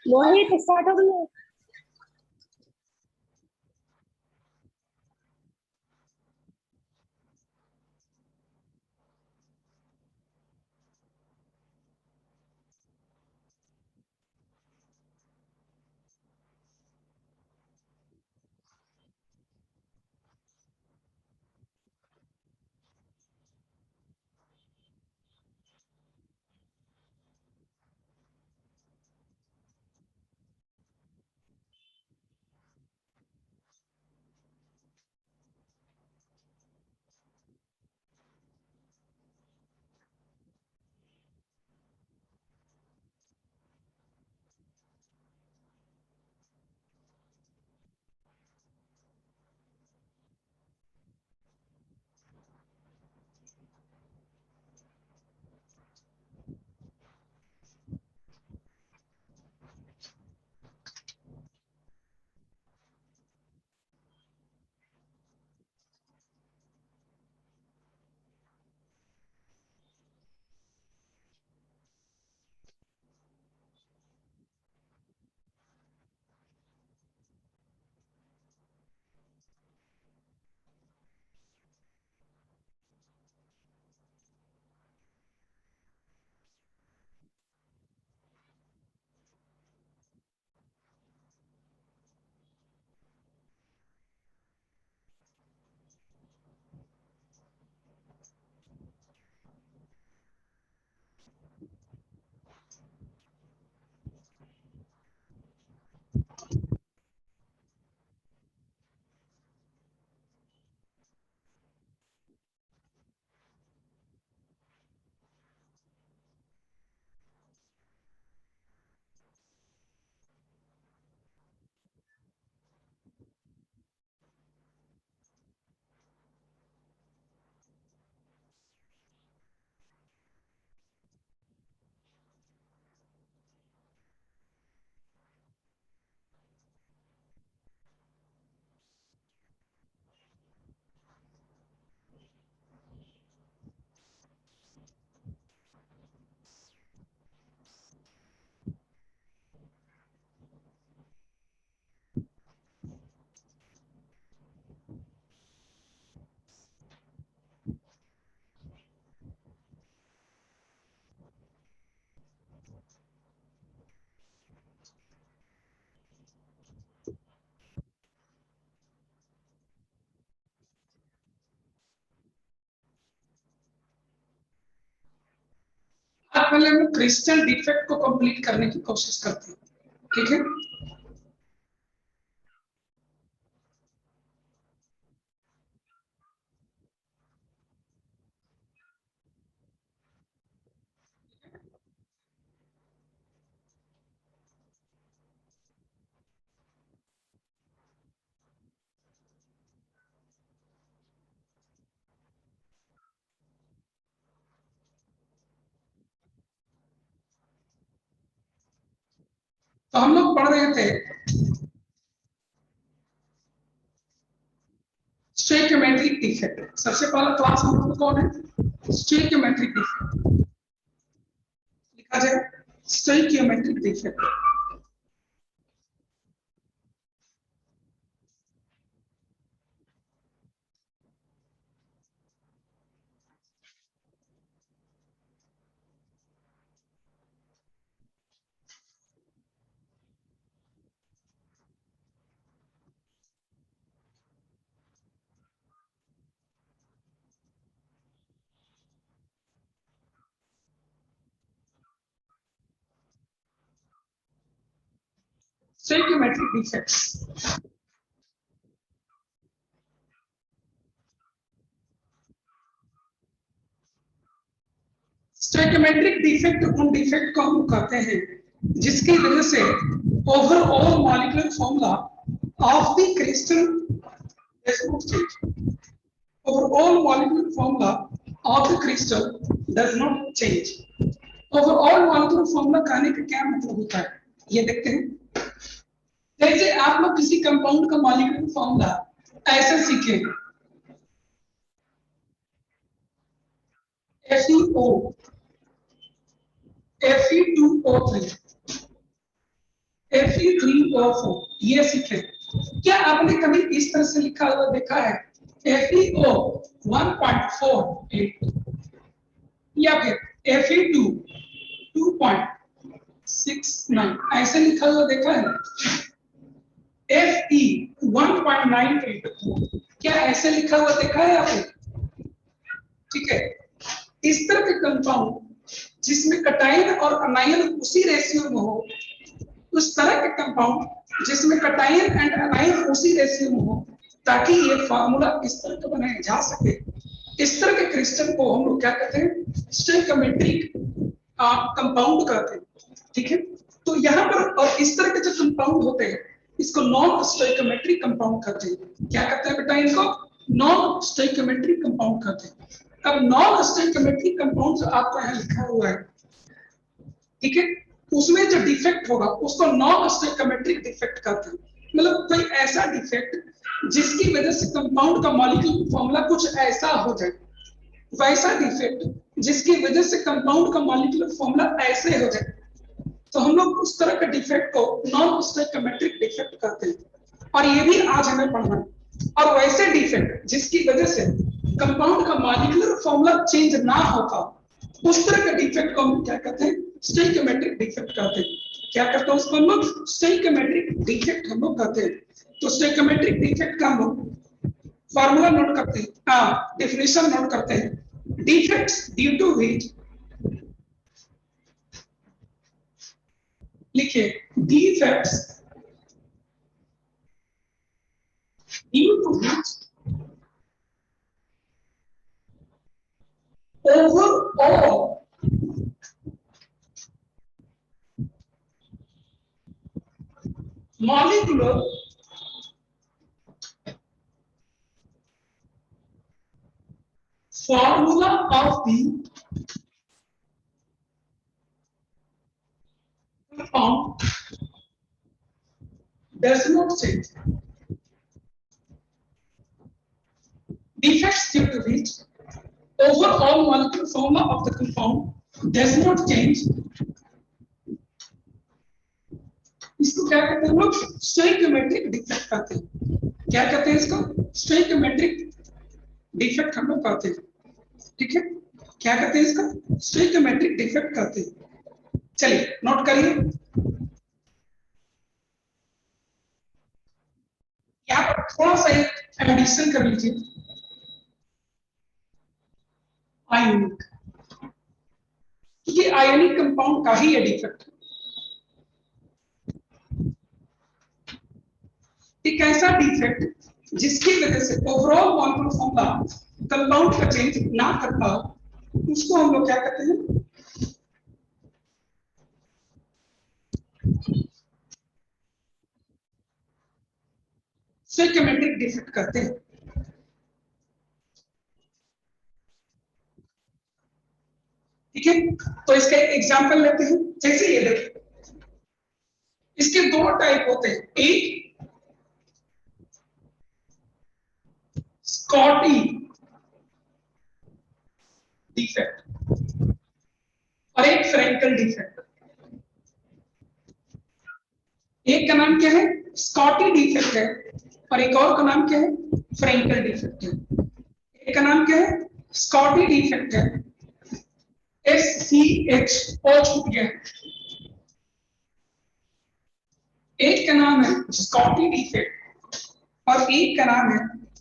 मोहित start हो गया। पहले हम क्रिस्टल डिफेक्ट को कंप्लीट करने की कोशिश करते हैं, ठीक है। तो हम लोग पढ़ रहे थे स्टोइकियोमेट्रिक डिफेक्ट। सबसे पहला क्लास हम लोग कौन है? स्टोइकियोमेट्रिक डिफेक्ट लिखा जाए, stoichiometric defect. Stoichiometric defects. Stoichiometric defect उन डिफेक्ट को हम कहते हैं जिसकी वजह से overall molecular formula of the crystal does not change. Overall molecular formula of the crystal does not change. Overall molecular formula कहने का क्या मतलब होता है, ये देखते हैं। जैसे आप लोग किसी कंपाउंड का मॉलिक्यूलर फॉर्मूला ऐसे सीखेंगे, FeO Fe2O3, Fe3O4, ये सीखे। क्या आपने कभी इस तरह से लिखा हुआ देखा है? FeO 1.48 या फिर Fe2 2.69 ऐसे लिखा हुआ देखा है? Fe 1.98 क्या ऐसे लिखा हुआ देखा है आपने? ठीक है, इस तरह के कंपाउंड जिसमें कटायन और अनायन उसी रेशियो में हो, उस तरह के कंपाउंड जिसमें कटायन एंड अनायन उसी रेशियो में हो, ताकि ये फार्मूला इस तरह का बनाया जा सके, इस तरह के क्रिस्टल को हम लोग क्या कहते हैं? स्टोइकोमेट्रिक कंपाउंड कहते हैं। ठीक है, तो यहाँ पर और इस तरह के जो कंपाउंड होते हैं इसको नॉन स्टोइकोमेट्रिक कंपाउंड कहते हैं। क्या कहते हैं बेटा इनको? नॉन स्टोइकोमेट्रिक कंपाउंड कहते हैं। अब नॉन स्टोइकोमेट्रिक कंपाउंड जो आपको यहाँ लिखा हुआ है, ठीक है, उसमें जो डिफेक्ट होगा उसको नॉन स्टोइकोमेट्रिक डिफेक्ट कहते हैं। मतलब कोई ऐसा डिफेक्ट जिसकी वजह से कंपाउंड का मॉलिक्यूलर फॉर्मूला कुछ ऐसा हो जाए, वैसा डिफेक्ट जिसकी वजह से कंपाउंड का मॉलिक्यूलर फॉर्मूला ऐसे हो जाए, तो हम लोग उस तरह के डिफेक्ट को नॉन स्टोइकोमेट्रिक डिफेक्ट कहते हैं। और ये भी आज हमें पढ़ना है। और वैसे डिफेक्ट जिसकी वजह से कंपाउंड का मॉलिक्यूलर फॉर्मूला चेंज ना होता, उस तरह के डिफेक्ट को हम क्या कहते हैं? स्टोइकोमेट्रिक डिफेक्ट कहते हैं। क्या करते हैं उसको हम लोग? स्टोइकोमेट्रिक डिफेक्ट हम लोग कहते हैं। तो स्टोइकोमेट्रिक डिफेक्ट का हम लोग फार्मूला नोट करते हैं, डेफिनेशन नोट करते हैं। डिफेक्ट्स ड्यू टू व्हिच, लिखिए, defects due to which overall molecular formula of the compound does not change. Defects due to which overall molecular formula of the compound does not change. इसको क्या कहते हैं हम लोग? Stoichiometric defect कहते हैं। क्या कहते हैं इसको? स्टोइकोमेट्रिक डिफेक्ट हम लोग कहते हैं। ठीक है, क्या कहते हैं इसका? स्टोइकोमेट्रिक डिफेक्ट कहते हैं। चलिए नोट करिए, यहाँ पर थोड़ा सा एक एडिशन कर लीजिए, आयोनिक, क्योंकि आयोनिक कंपाउंड का ही ये डिफेक्ट है। एक ऐसा डिफेक्ट जिसकी वजह से ओवरऑल मॉलिक्यूलर फॉर्मूला कंपाउंड का चेंज ना कर पाओ, उसको हम लोग क्या कहते हैं? स्टोइकोमेट्रिक डिफेक्ट कहते हैं। ठीक है, तो इसके एग्जांपल लेते हैं। जैसे ये देखिए, इसके दो टाइप होते हैं, एक स्कॉटी डिफेक्ट और एक फ्रैंकल डिफेक्ट। एक का नाम क्या है? स्कॉटी डिफेक्ट है, और एक और का नाम क्या है? फ्रैंकल डिफेक्ट है। एक का नाम क्या है? स्कॉटी डिफेक्ट है, SCH छूट गया। एक का नाम है स्कॉटी डिफेक्ट और एक का नाम है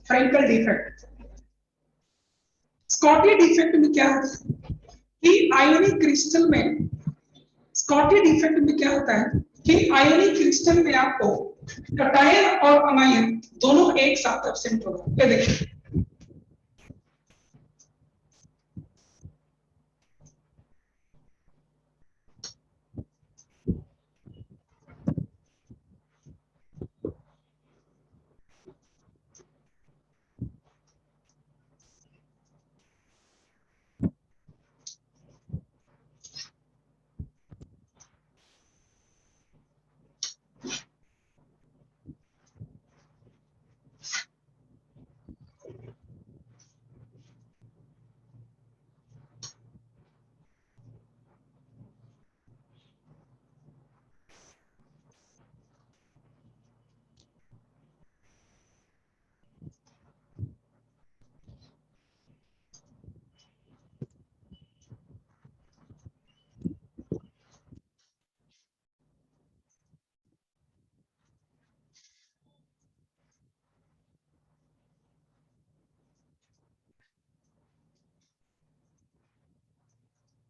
फ्रैंकल डिफेक्ट। स्कॉटी डिफेक्ट में क्या होता है कि आयोनिक क्रिस्टल में, स्कॉटी डिफेक्ट में क्या होता है कि आयोनिक क्रिस्टल में आपको कटायन और अनायन दोनों एक साथ एब्सेंट होगा। ये देखिए,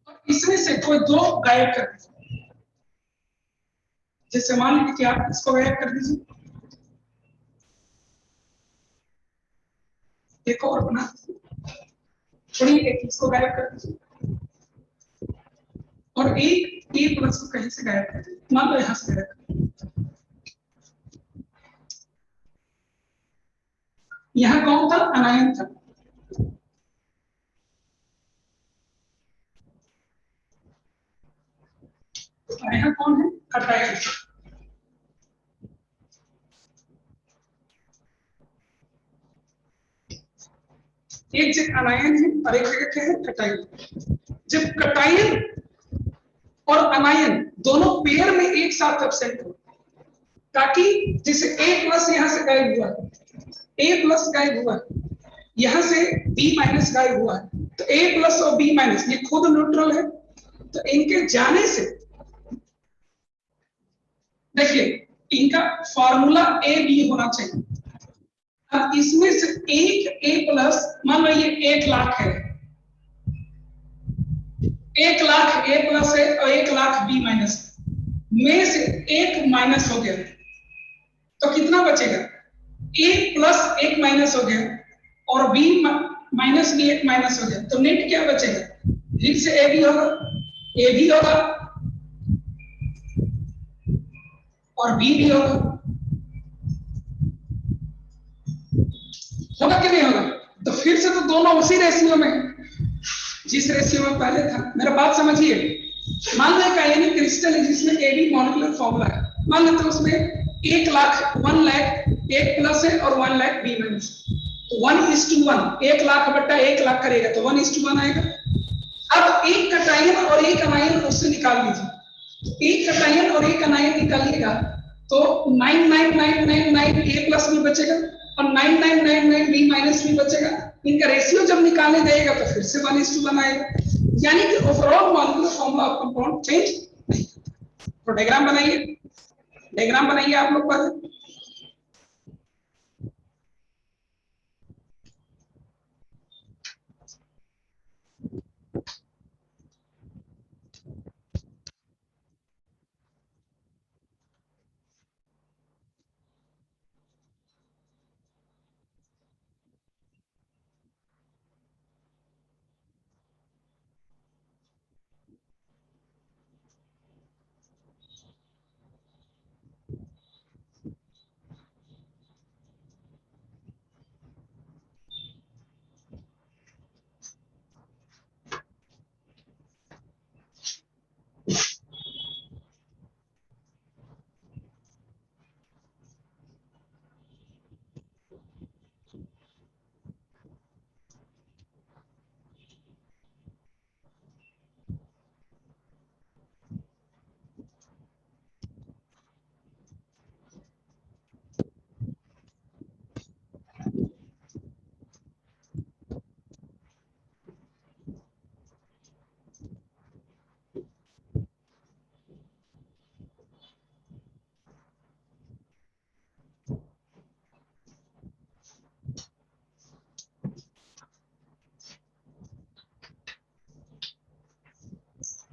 और इसमें से कोई दो गायब कर दीजिए। जैसे मान लीजिए कि आप इसको गायब कर दीजिए, एक और बना थोड़ी, एक इसको गायब कर दीजिए और एक ए प्लस को कहीं से गायब कर दीजिए, मान लो यहां से गायब कर दीजिए। यहां कौन था? अनायन था। और यहां कौन है? कटायन। एक जगह अनायन है और एक जगह क्या है? कटायन। जब कटायन और अनायन दोनों पेयर में एक साथ एब्सेंट हो, ताकि जैसे ए प्लस यहां से गायब हुआ, ए प्लस गायब हुआ, यहां से बी माइनस गायब हुआ, तो ए प्लस और बी माइनस ये खुद न्यूट्रल है, तो इनके जाने से देखिए इनका फॉर्मूला ए बी होना चाहिए। अब इसमें से एक ए प्लस, मान लो ये 1,00,000 है, 1,00,000 ए प्लस है और 1,00,000 बी माइनस में से एक माइनस हो गया, तो कितना बचेगा? ए प्लस एक माइनस हो गया और बी माइनस भी एक माइनस हो गया, तो नेट क्या बचेगा? फिर से ए बी होगा, ए भी होगा और बी भी होगा। होगा कि नहीं होगा? तो फिर से तो दोनों उसी रेशियो में, जिस रेशियो में पहले था। मेरा बात समझिए। मान लो एक आयनिक क्रिस्टल है जिसमें ए बी मॉलिक्यूलर फॉर्मूला है, मान लेते हैं उसमें 1,00,000 1,00,000 एक प्लस है और 1,00,000 बी माइनस, तो 1:1, 1,00,000 बट्टा 1,00,000 करेगा तो 1:1 आएगा। अब एक कटायन और एक अनायन उससे निकाल लीजिए, एक कटायन और एक अनायन निकालिएगा तो 9,9,9,9,9 ए प्लस भी बचेगा और 9,9,9,9 बी माइनस भी बचेगा। इनका रेशियो जब निकालने जाएगा तो फिर से 1:1 आएगा, यानी कि overall molecular formula of compound change नहीं। तो डायग्राम बनाइए, डायग्राम बनाइए आप लोग पहले।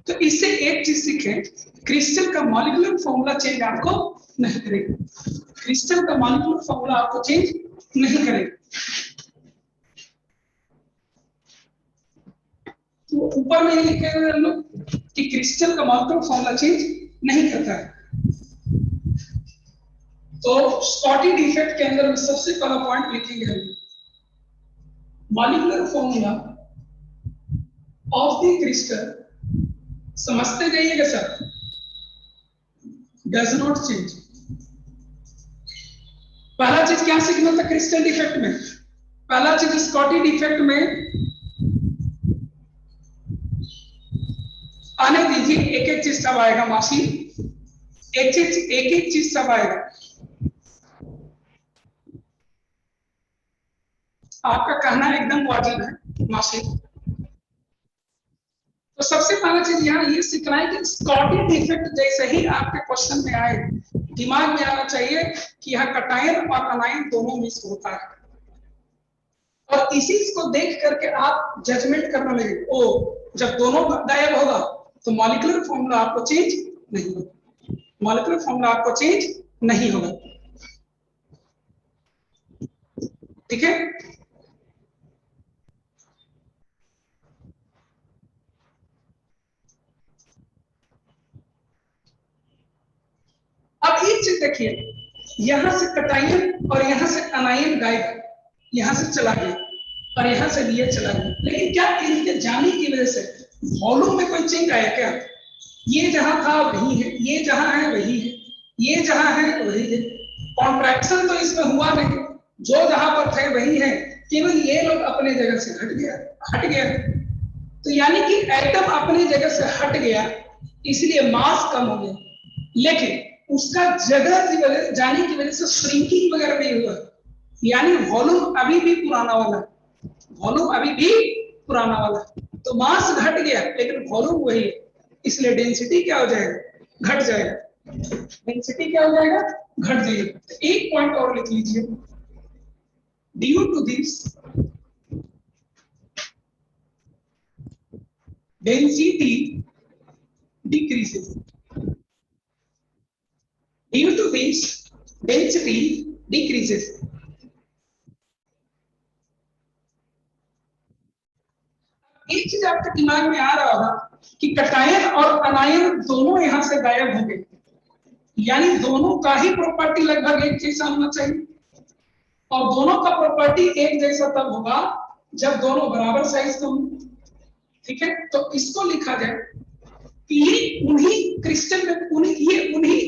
तो इससे एक चीज सीखें, क्रिस्टल का मॉलिक्यूलर फॉर्मूला चेंज आपको नहीं करेगा, क्रिस्टल का मॉलिक्यूलर फॉर्मूला आपको चेंज नहीं करेगा। तो ऊपर में लिखे हुए हम लोग कि क्रिस्टल का मॉलिक्यूलर फॉर्मूला चेंज नहीं करता है। तो स्कॉटी डिफेक्ट के अंदर में सबसे पहला पॉइंट लिखेंगे हम, molecular formula of the crystal, समझते जाइएगा सर, डज नॉट चेंज। पहला चीज क्या सीखना था क्रिस्टल डिफेक्ट में? पहला चीज स्कॉटी डिफेक्ट में आने दीजिए, एक एक चीज सब आएगा मासी, एक एक चीज सब आएगा। आपका कहना एकदम वाजिब है मासी। तो सबसे पहला चीज यहाँ ये सीखना है कि स्कॉटी डिफेक्ट जैसे ही आपके क्वेश्चन में आए, दिमाग में आना चाहिए कि यहाँ कटायन और अनायन दोनों मिस होता है, और इसी को देख करके आप जजमेंट करने लगे, ओ जब दोनों गायब होगा तो मॉलिक्यूलर फॉर्मूला आपको चेंज नहीं होगा, मॉलिक्यूलर फॉर्मूला आपको चेंज नहीं होगा। ठीक है, अब एक चीज देखिए, यहां से कटायन और यहां से अनायन गायब, यहां से चला गया और यहां से भी चला गया, लेकिन क्या इनके जाने की वजह से वॉल्यूम में कोई चेंज आया क्या? ये जहां था वही है, ये जहां है वही है, ये जहां है वही है, कॉन्ट्रैक्शन तो इसमें हुआ नहीं, जो जहां पर थे वही है, केवल ये लोग अपने जगह से हट गया। तो यानी कि एटम अपनी जगह से हट गया, इसलिए मास कम हो गया, लेकिन उसका जगह की वजह जाने की वजह से श्रिंकिंग वगैरह नहीं हुआ, यानी वॉल्यूम अभी भी पुराना वाला, वॉल्यूम अभी भी पुराना वाला। तो मास घट गया लेकिन वॉल्यूम वही है, इसलिए डेंसिटी क्या हो जाएगा? घट जाएगा। डेंसिटी क्या हो जाएगा? घट जाएगा। तो एक पॉइंट और लिख लीजिए, due to this density decreases, due to this density decreases। एक चीज आपके दिमाग में आ रहा होगा कि कटायन और अनायन दोनों यहां से गायब हो गए, यानी दोनों का ही प्रॉपर्टी लगभग एक जैसा होना चाहिए, और दोनों का प्रॉपर्टी एक जैसा तब होगा जब दोनों बराबर साइज का हो। ठीक है, तो इसको लिखा जाए कि ये उन्हीं क्रिस्टल में उन्हीं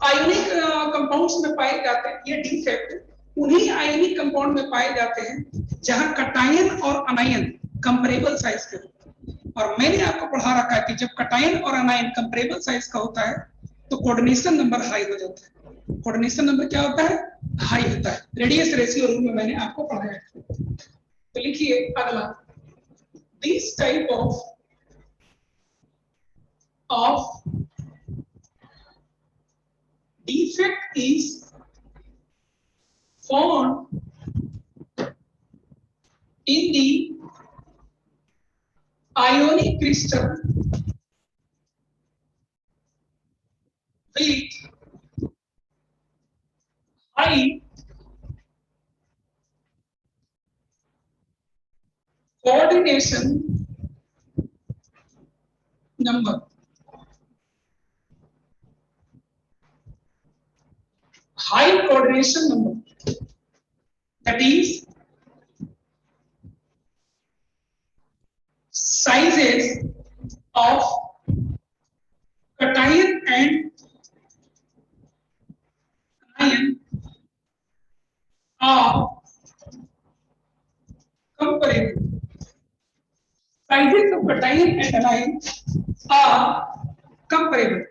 आयोनिक कंपाउंड्स में पाए जाते हैं, ये डिफेक्ट उन्हीं आयोनिक कंपाउंड में पाए जाते हैं जहां कटायन और अनायन कंपैरेबल साइज के होते। और मैंने आपको पढ़ा रखा है कि जब कटायन और अनायन कंपैरेबल साइज का होता है तो कोऑर्डिनेशन नंबर हाई हो जाता है। कोऑर्डिनेशन नंबर क्या होता है? हाई होता है। रेडियस रेशियो रूल में मैंने आपको पढ़ाया है। तो लिखिए अगला, this type of defect is found in the ionic crystal with high coordination number, high coordination number, that is sizes of cation and anion are comparable. Sizes of cation and anion are comparable.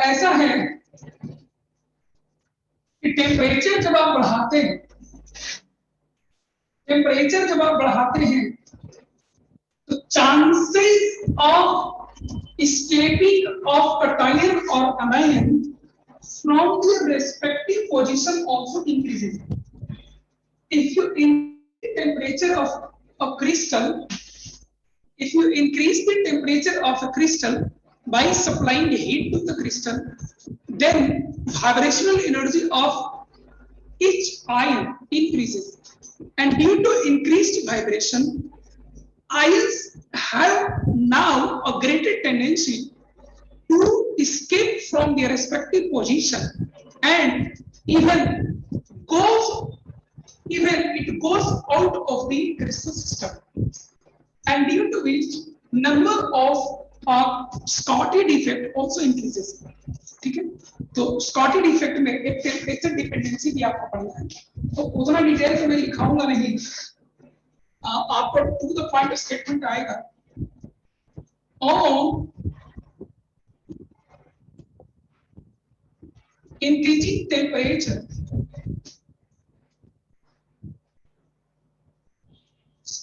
ऐसा है कि temperature जब आप बढ़ाते हैं, temperature जब आप बढ़ाते हैं तो chances of escaping of cation or anion from their respective position also increases. If you increase the temperature of a crystal, if you increase the temperature of a crystal by supplying heat to the crystal, then vibrational energy of each ion increases, and due to increased vibration, ions have now a greater tendency to escape from their respective position, and even it goes out of the crystal system, and due to which number of Scotty defect also increases. ठीक है, तो Scottie defect में एक temperature dependency भी आपको पढ़ना है, तो उतना डिटेल से मैं लिखाऊंगा नहीं, आपको टू द पॉइंट स्टेटमेंट आएगा। On increasing temperature,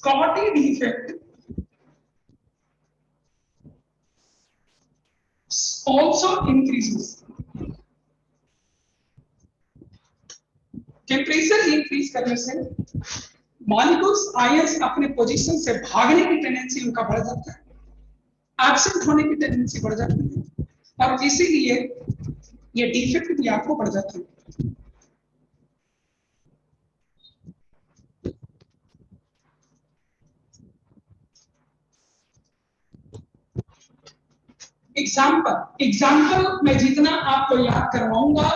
Scotty defect also increases. Temperature increase करने से मॉलिक्यूल्स आयंस अपने पोजीशन से भागने की टेंडेंसी उनका बढ़ जाता है, एब्सेंट होने की टेंडेंसी बढ़ जाती है, और इसीलिए ये डिफेक्ट भी आपको बढ़ जाता है। एग्जाम्पल मैं जितना आपको याद करवाऊंगा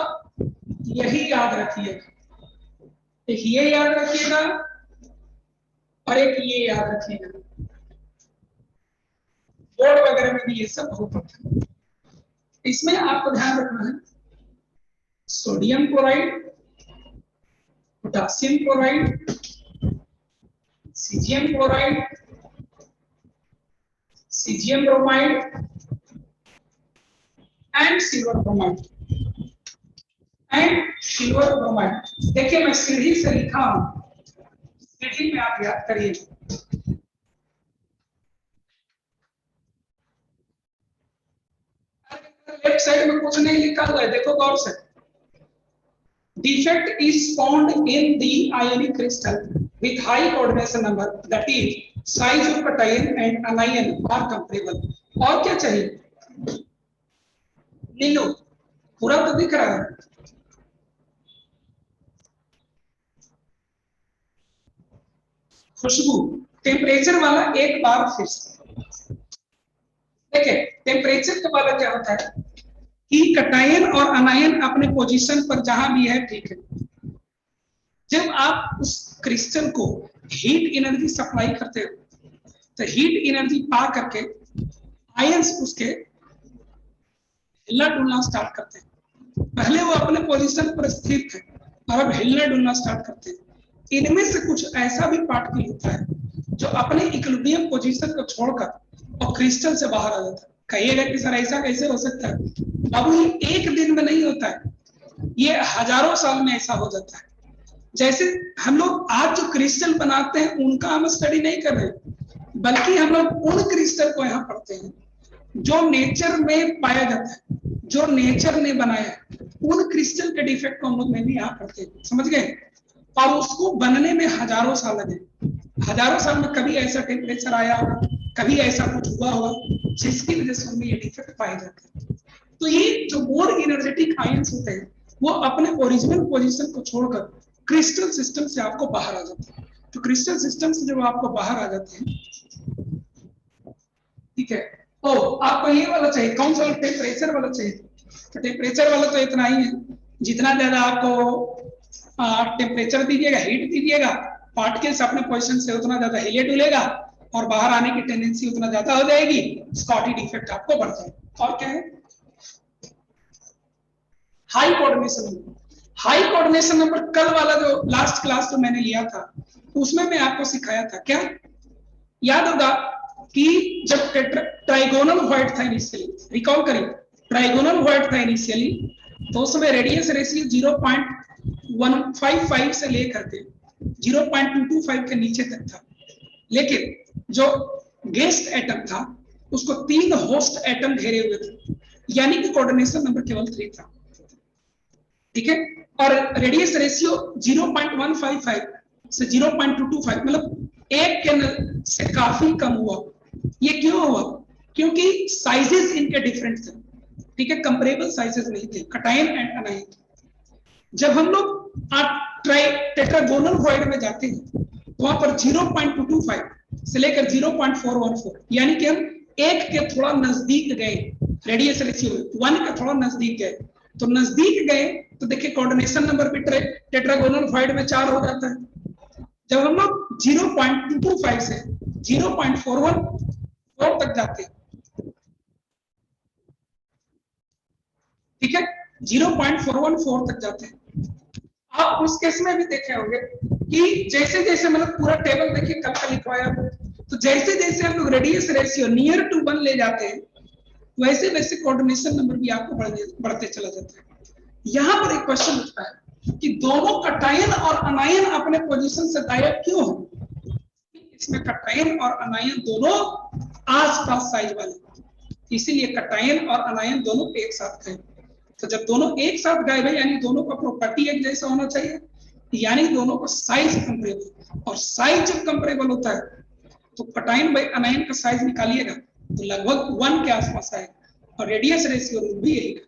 यही याद रखिएगा, एक ये याद रखिएगा और एक ये याद रखिएगा, बोर्ड वगैरह में भी ये सब होता है। इसमें आपको ध्यान रखना है sodium chloride, potassium chloride, caesium chloride, caesium bromide and silver bromide, and silver bromide. देखिए मैं सीढ़ी से लिखा हूं, सीढ़ी में आप याद करिए। लेफ्ट साइड में कुछ नहीं लिखा हुआ है, देखो गौर से। Defect is found in the ionic crystal with high coordination number, that is size of cation and anion are comparable। और क्या चाहिए? नीलो पूरा तो दिख रहा है। खुशबू टेम्परेचर वाला एक बार फिर से देखिए, टेम्परेचर के वाला क्या होता है कि कटायन और अनायन अपने पोजीशन पर जहां भी है ठीक है। जब आप उस क्रिस्टल को हीट एनर्जी सप्लाई करते हो तो हीट एनर्जी पा करके आयंस उसके हिलना डुलना स्टार्ट करते हैं। पहले वो अपने पोजीशन पर स्थिर थे और अब हिलना डुलना स्टार्ट करते हैं। इनमें से कुछ ऐसा भी पार्टिकल होता है जो अपने इक्विलिब्रियम पोजीशन को छोड़कर और क्रिस्टल से बाहर आ जाता है। कहिएगा कि सर ऐसा कैसे हो सकता है? अब ये एक दिन में नहीं होता है, ये हजारों साल में ऐसा हो जाता है। जैसे हम लोग आज जो क्रिस्टल बनाते हैं उनका हम स्टडी नहीं कर रहे, बल्कि हम लोग उन क्रिस्टल को यहाँ पढ़ते हैं जो नेचर में पाया जाता है, जो नेचर ने बनाया है। उन क्रिस्टल के डिफेक्ट को हम लोग में भी यहाँ पढ़ते हैं, समझ गए? और उसको बनने में हजारों साल लगे। हजारों साल में कभी ऐसा टेम्परेचर आया होगा, कभी ऐसा कुछ हुआ होगा जिसकी वजह से उनमें ये डिफेक्ट पाए जाते हैं। तो ये जो मोर एनर्जेटिक आयंस होते हैं वो अपने ओरिजिनल पोजीशन को छोड़कर क्रिस्टल सिस्टम से आपको बाहर आ जाते हैं। तो क्रिस्टल सिस्टम से जब आपको बाहर आ जाते हैं, ठीक है, तो आपको ये वाला चाहिए, कौन सा टेम्परेचर वाला चाहिए? तो टेम्परेचर वाला तो इतना ही है, जितना ज्यादा आपको टेम्परेचर दीजिएगा, हीट दीजिएगा, पार्टिकल्स अपने पोजीशन से उतना ज्यादा हिले डुलेगा और बाहर आने की टेंडेंसी उतना ज्यादा हो जाएगी, स्कॉटी डिफेक्ट आपको बढ़ जाएगा। और क्या है? High coordination number. High coordination number कल वाला जो लास्ट क्लास जो मैंने लिया था उसमें मैं आपको सिखाया था, क्या याद होगा कि जब ट्राइगोनल व्हाइट था इनिशियली, रिकॉल करिए, ट्राइगोनल व्हाइट था इनिशियली, तो उसमें रेडियस रेशियो 0.155 से लेकर के 0.225 के नीचे तक था। लेकिन जो गेस्ट एटम था उसको 3 होस्ट एटम घेरे हुए थे, यानी कि कोऑर्डिनेशन नंबर केवल 3 था, ठीक है। और रेडियस रेशियो 0.155 से 0.225 मतलब एक के से काफी कम हुआ। ये क्यों हुआ? क्योंकि साइजेस इनके डिफरेंट थे, ठीक है, कंपेरेबल साइजेस नहीं थे, कटायन एंड अनायन। जब हम लोग टेट्रागोनल वॉइड में जाते हैं तो वहां पर 0.225 से लेकर 0.414 यानी कि हम एक के थोड़ा नजदीक गए, रेडियस रेशियो 1 के थोड़ा नजदीक गए। तो नजदीक गए तो देखिए कोऑर्डिनेशन नंबर भी टेट्रागोनल वॉइड में 4 हो जाता है। जब हम लोग 0.225 से 0.414 तक जाते हैं, ठीक है, 0.414 तक जाते हैं। आप उस केस में भी देखे होंगे कि जैसे जैसे मतलब पूरा टेबल देखिए कल का लिखवाया, तो जैसे जैसे हम लोग रेडियस रेशियो नियर टू 1 ले जाते हैं वैसे वैसे कोऑर्डिनेशन नंबर भी आपको बढ़ते चला जाता है। यहां पर एक क्वेश्चन उठता है कि दोनों कटायन और अनायन अपने पोजीशन से गायब क्यों हो? इसमें कटायन और अनायन दोनों आसपास साइज वाले, इसीलिए कटायन और अनायन दोनों एक साथ गए। तो जब दोनों एक साथ गायब है यानी दोनों का प्रॉपर्टी एक जैसा होना चाहिए, यानी दोनों का साइज कंपेरेबल, और साइज जब कंपेरेबल होता है तो कटायन बाई अनायन का साइज निकालिएगा तो लगभग 1 के आसपास आएगा, और रेडियस रेशियो भी यही है।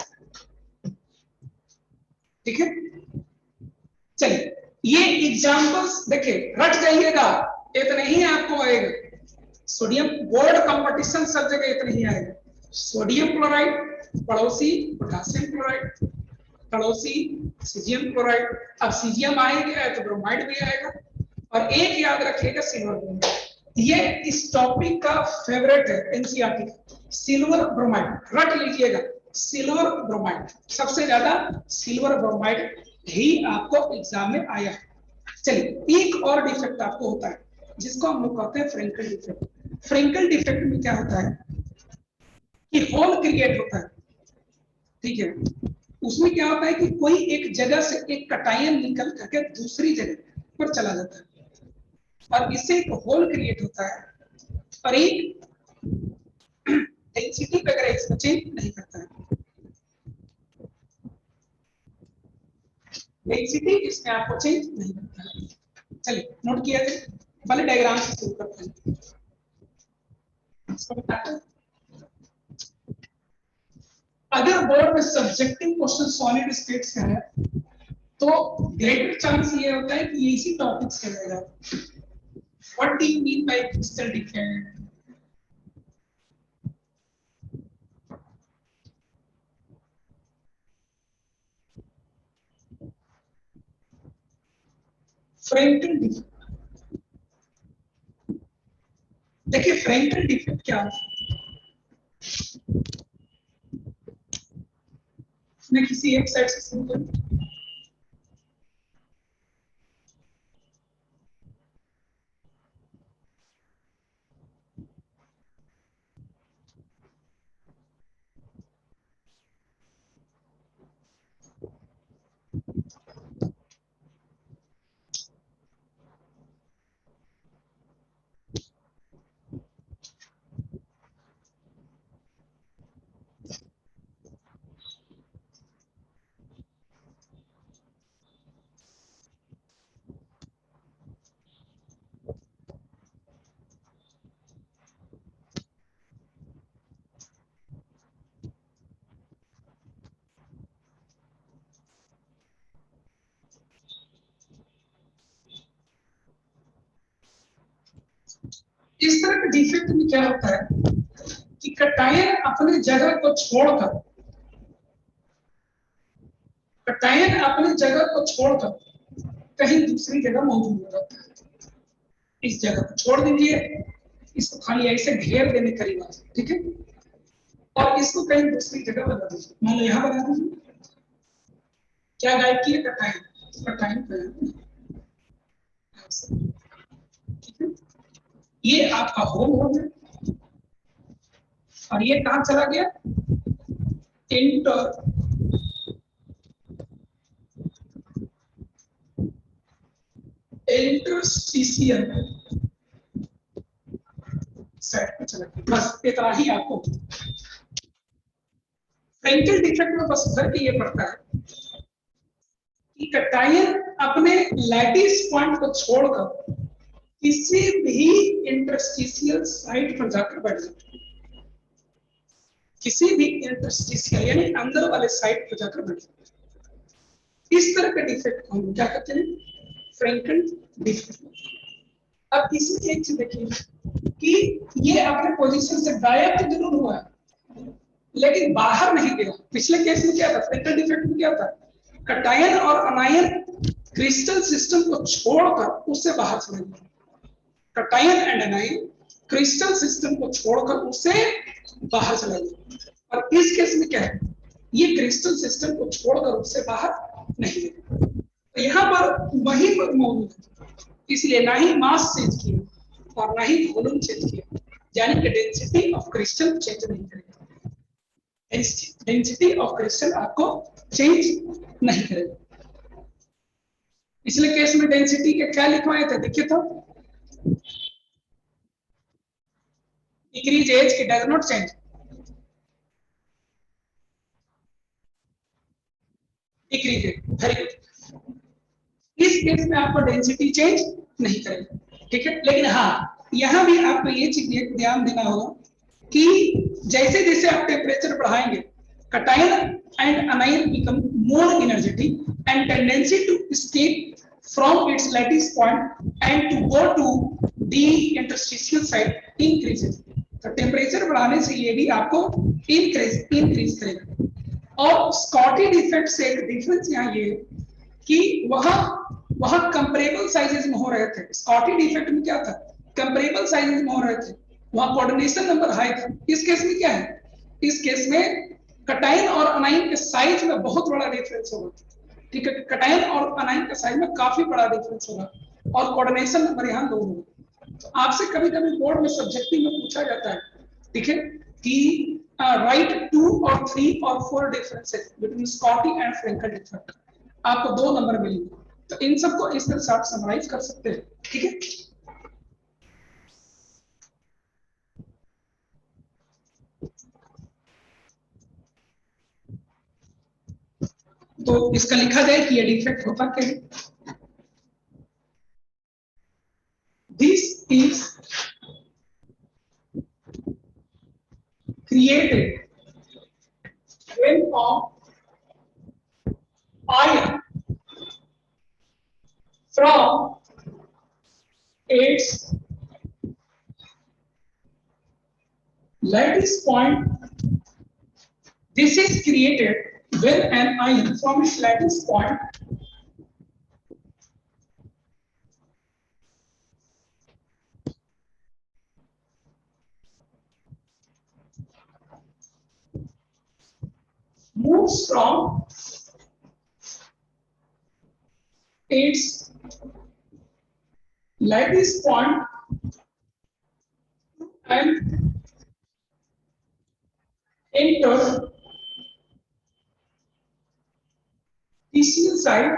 ठीक है, चलिए ये एग्जांपल्स देखिए, रट जाइएगा, इतने ही आपको आएगा। सोडियम बोर्ड कंपटीशन सब जगह इतने ही आएगा। सोडियम क्लोराइड पड़ोसी पोटेशियम क्लोराइड, पड़ोसी सीजियम क्लोराइड। अब सीजियम आ ही गया है तो ब्रोमाइड भी आएगा, और एक याद रखिएगा सिल्वर ब्रोमाइड, ये इस टॉपिक का फेवरेट है एनसीईआरटी का, सिल्वर ब्रोमाइड रट लीजिएगा। सिल्वर ब्रोमाइड सबसे ज्यादा सिल्वर ब्रोमाइड ही आपको एग्जाम में आया है। चलिए एक और डिफेक्ट आपको होता है जिसको हम लोग कहते हैं फ्रेंकल डिफेक्ट। फ्रेंकल डिफेक्ट में क्या होता है कि होल क्रिएट होता है, ठीक है, उसमें क्या होता है कि कोई एक जगह से एक कटायन निकल करके दूसरी जगह पर चला जाता है, और इससे एक होल क्रिएट होता है, और एक डेंसिटी वगैरह इसमें चेंज नहीं करता है। डेंसिटी इसमें आपको चेंज नहीं करता है। चलिए नोट किया जाए, पहले डायग्राम से शुरू करते हैं। अगर बोर्ड में सब्जेक्टिव क्वेश्चन सॉलिड स्टेट से है तो ग्रेटर चांस ये होता है कि ये इसी टॉपिक से रहेगा। What do you mean by crystal defect? Frenkel defect, देखिए फ्रेंकल डिफेक्ट क्या है, मैं किसी एक साइड से शुरू करूं। इस तरह के डिफेक्ट में क्या होता है कि कटायन अपने जगह को छोड़कर, कटायन अपने जगह को छोड़कर कहीं दूसरी जगह मौजूद हो जाता है। इस जगह को छोड़ दीजिए, इसको खाली ऐसे घेर देने करीब आ जाए, ठीक है, और इसको कहीं दूसरी जगह बना दीजिए, मान लो यहाँ बना दीजिए। क्या गायब किए? कटायन, कटायन ठीक है, ये आपका होल हो गया, और ये कहां चला गया? इंटर इंटरस्टिशियल साइड पे चला गया। बस इतना ही आपको। फ्रेंकल डिफेक्ट में बस फर्क ये पड़ता है कि कटायन अपने लैटिस पॉइंट को छोड़कर किसी भी इंटरस्टिशियल साइट पर जाकर बैठ जाता है, किसी भी इंटरस्टिशियल यानी अंदर वाले साइट पर जाकर बैठ जाता है। इस तरह के डिफेक्ट को हम क्या कहते हैं? Frenkel defect. अब इसमें एक चीज देखिए कि ये अपने पोजीशन से गायब तो जरूर हुआ है लेकिन बाहर नहीं गया। पिछले केस में क्या था? फ्रेंकल डिफेक्ट में क्या था? कटायन और अनायन क्रिस्टल सिस्टम को छोड़कर उससे बाहर चले गए। कटायन एंड अनायन क्रिस्टल सिस्टम को छोड़कर उससे बाहर चला गया, और इस केस में क्या है? ये क्रिस्टल सिस्टम को छोड़कर उससे बाहर नहीं गया। तो यहाँ पर वही मौजूद है, इसलिए ना ही मास चेंज किया और ना ही वॉल्यूम चेंज किया, यानी कि डेंसिटी ऑफ क्रिस्टल चेंज नहीं करेगा। डेंसिटी ऑफ क्रिस्टल आपको चेंज नहीं करेगा। पिछले केस में डेंसिटी के क्या लिखवाए थे? देखिए तो decreases, it does not change. Decreases, very good. इस केस में आपको डेंसिटी चेंज नहीं करेगा, ठीक है। लेकिन हाँ, यहां भी आपको ये चीज ध्यान देना होगा कि जैसे जैसे आप टेम्परेचर बढ़ाएंगे, cation and anion become more energetic and tendency to escape from its lattice point and to go to the interstitial site increases। तो टेम्परेचर बढ़ाने से ये भी आपको इंक्रीज करेगा। और स्कॉटी डिफेक्ट से एक डिफरेंस यहाँ ये कि वह कंपेरेबल साइजेस में हो रहे थे। स्कॉटी डिफेक्ट में क्या था, कंपेरेबल साइजेस में हो रहे थे, वहां कोऑर्डिनेशन नंबर हाई था। इस केस में क्या है, इस केस में कटाइन और अनाइन के साइज में बहुत बड़ा डिफरेंस होगा, ठीक है। कटाइन और अनाइन के साइज में काफी बड़ा डिफरेंस होगा और कोऑर्डिनेशन नंबर यहाँ लो होगा। तो आपसे कभी कभी बोर्ड में सब्जेक्टिव में पूछा जाता है, ठीक है, कि राइट 2 और 3 और 4 differences between Schottky and Frenkel defect. आपको 2 नंबर मिलेंगे। तो इन सबको इस तरह से आप समराइज कर सकते हैं, ठीक है। तो इसका लिखा जाए कि ये डिफेक्ट होता क्या है। This is created when of iron from its lattice point. This is created when an ion from its lattice point moves from its lattice point and enters TCL side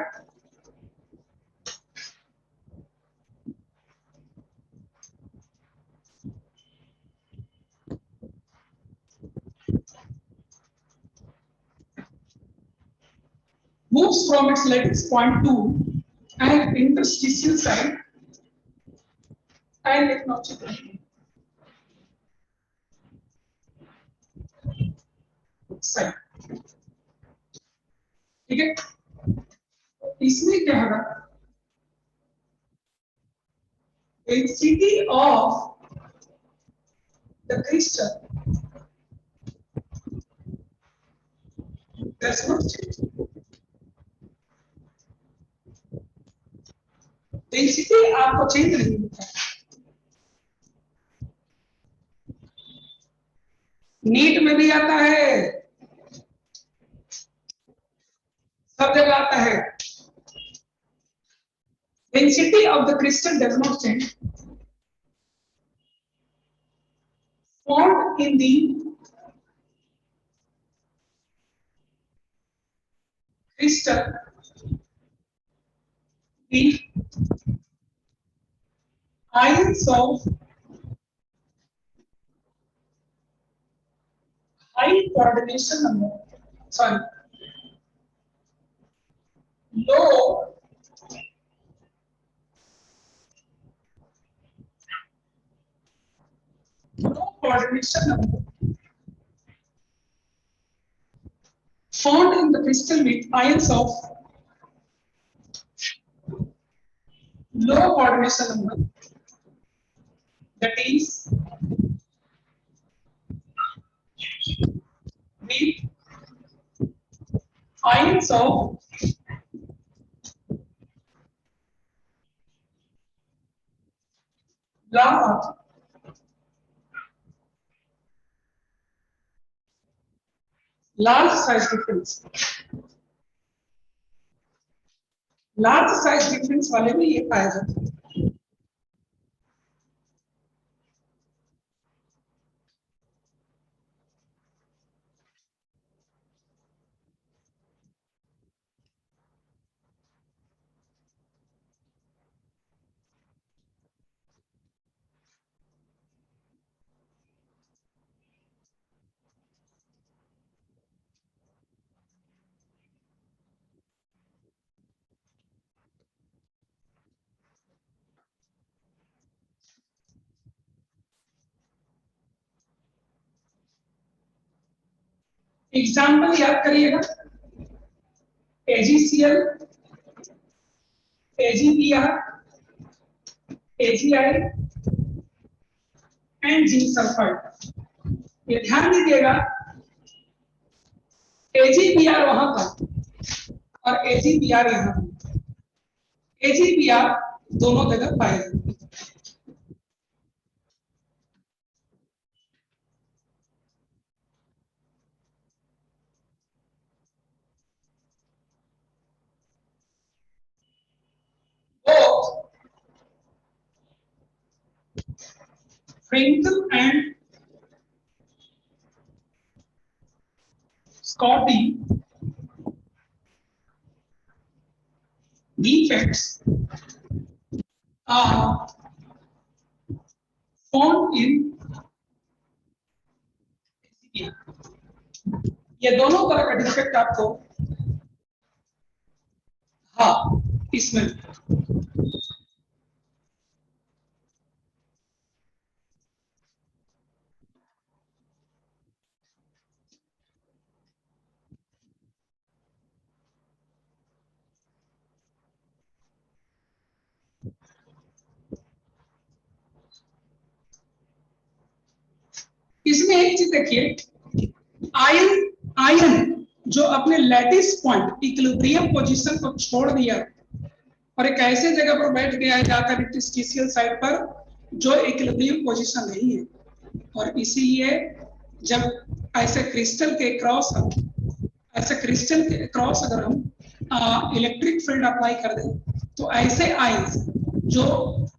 moves from its lattice point to an interstitial side and technological side, ठीक है। इसमें क्या होगा, density of the crystal does not change। Density आपको change नहीं होता। NEET में भी आता है, सब जगह आता है। Density of the crystal does not change, formed in the crystal with ions of high coordination number, sorry, low coordination number, found in the crystal with ions of low coordination number, that is with ions of large size difference। Large size difference वाले में ये पाया जाता है। Example याद करिएगा, AgCl, AgBr, AgI and zinc sulphide. ये ध्यान दीजिएगा, AgBr वहां पर और AgBr यहाँ पर, AgBr दोनों जगह पाए जाते हैं। Frankel and Scotty defects are found in AgBr। ये दोनों तरह का डिफेक्ट आपको हाँ इसमें इसमें एक चीज देखिए, आयन आयन जो अपने लैटिस पॉइंट इक्विलिब्रियम पोजीशन को छोड़ दिया और एक ऐसे जगह पर बैठ गया है जाकर इंटरस्टिशियल साइड पर जो इक्विलिब्रियम पोजीशन नहीं है, और इसीलिए जब ऐसे क्रिस्टल के क्रॉस अगर हम इलेक्ट्रिक फील्ड अप्लाई कर दें तो ऐसे आयंस जो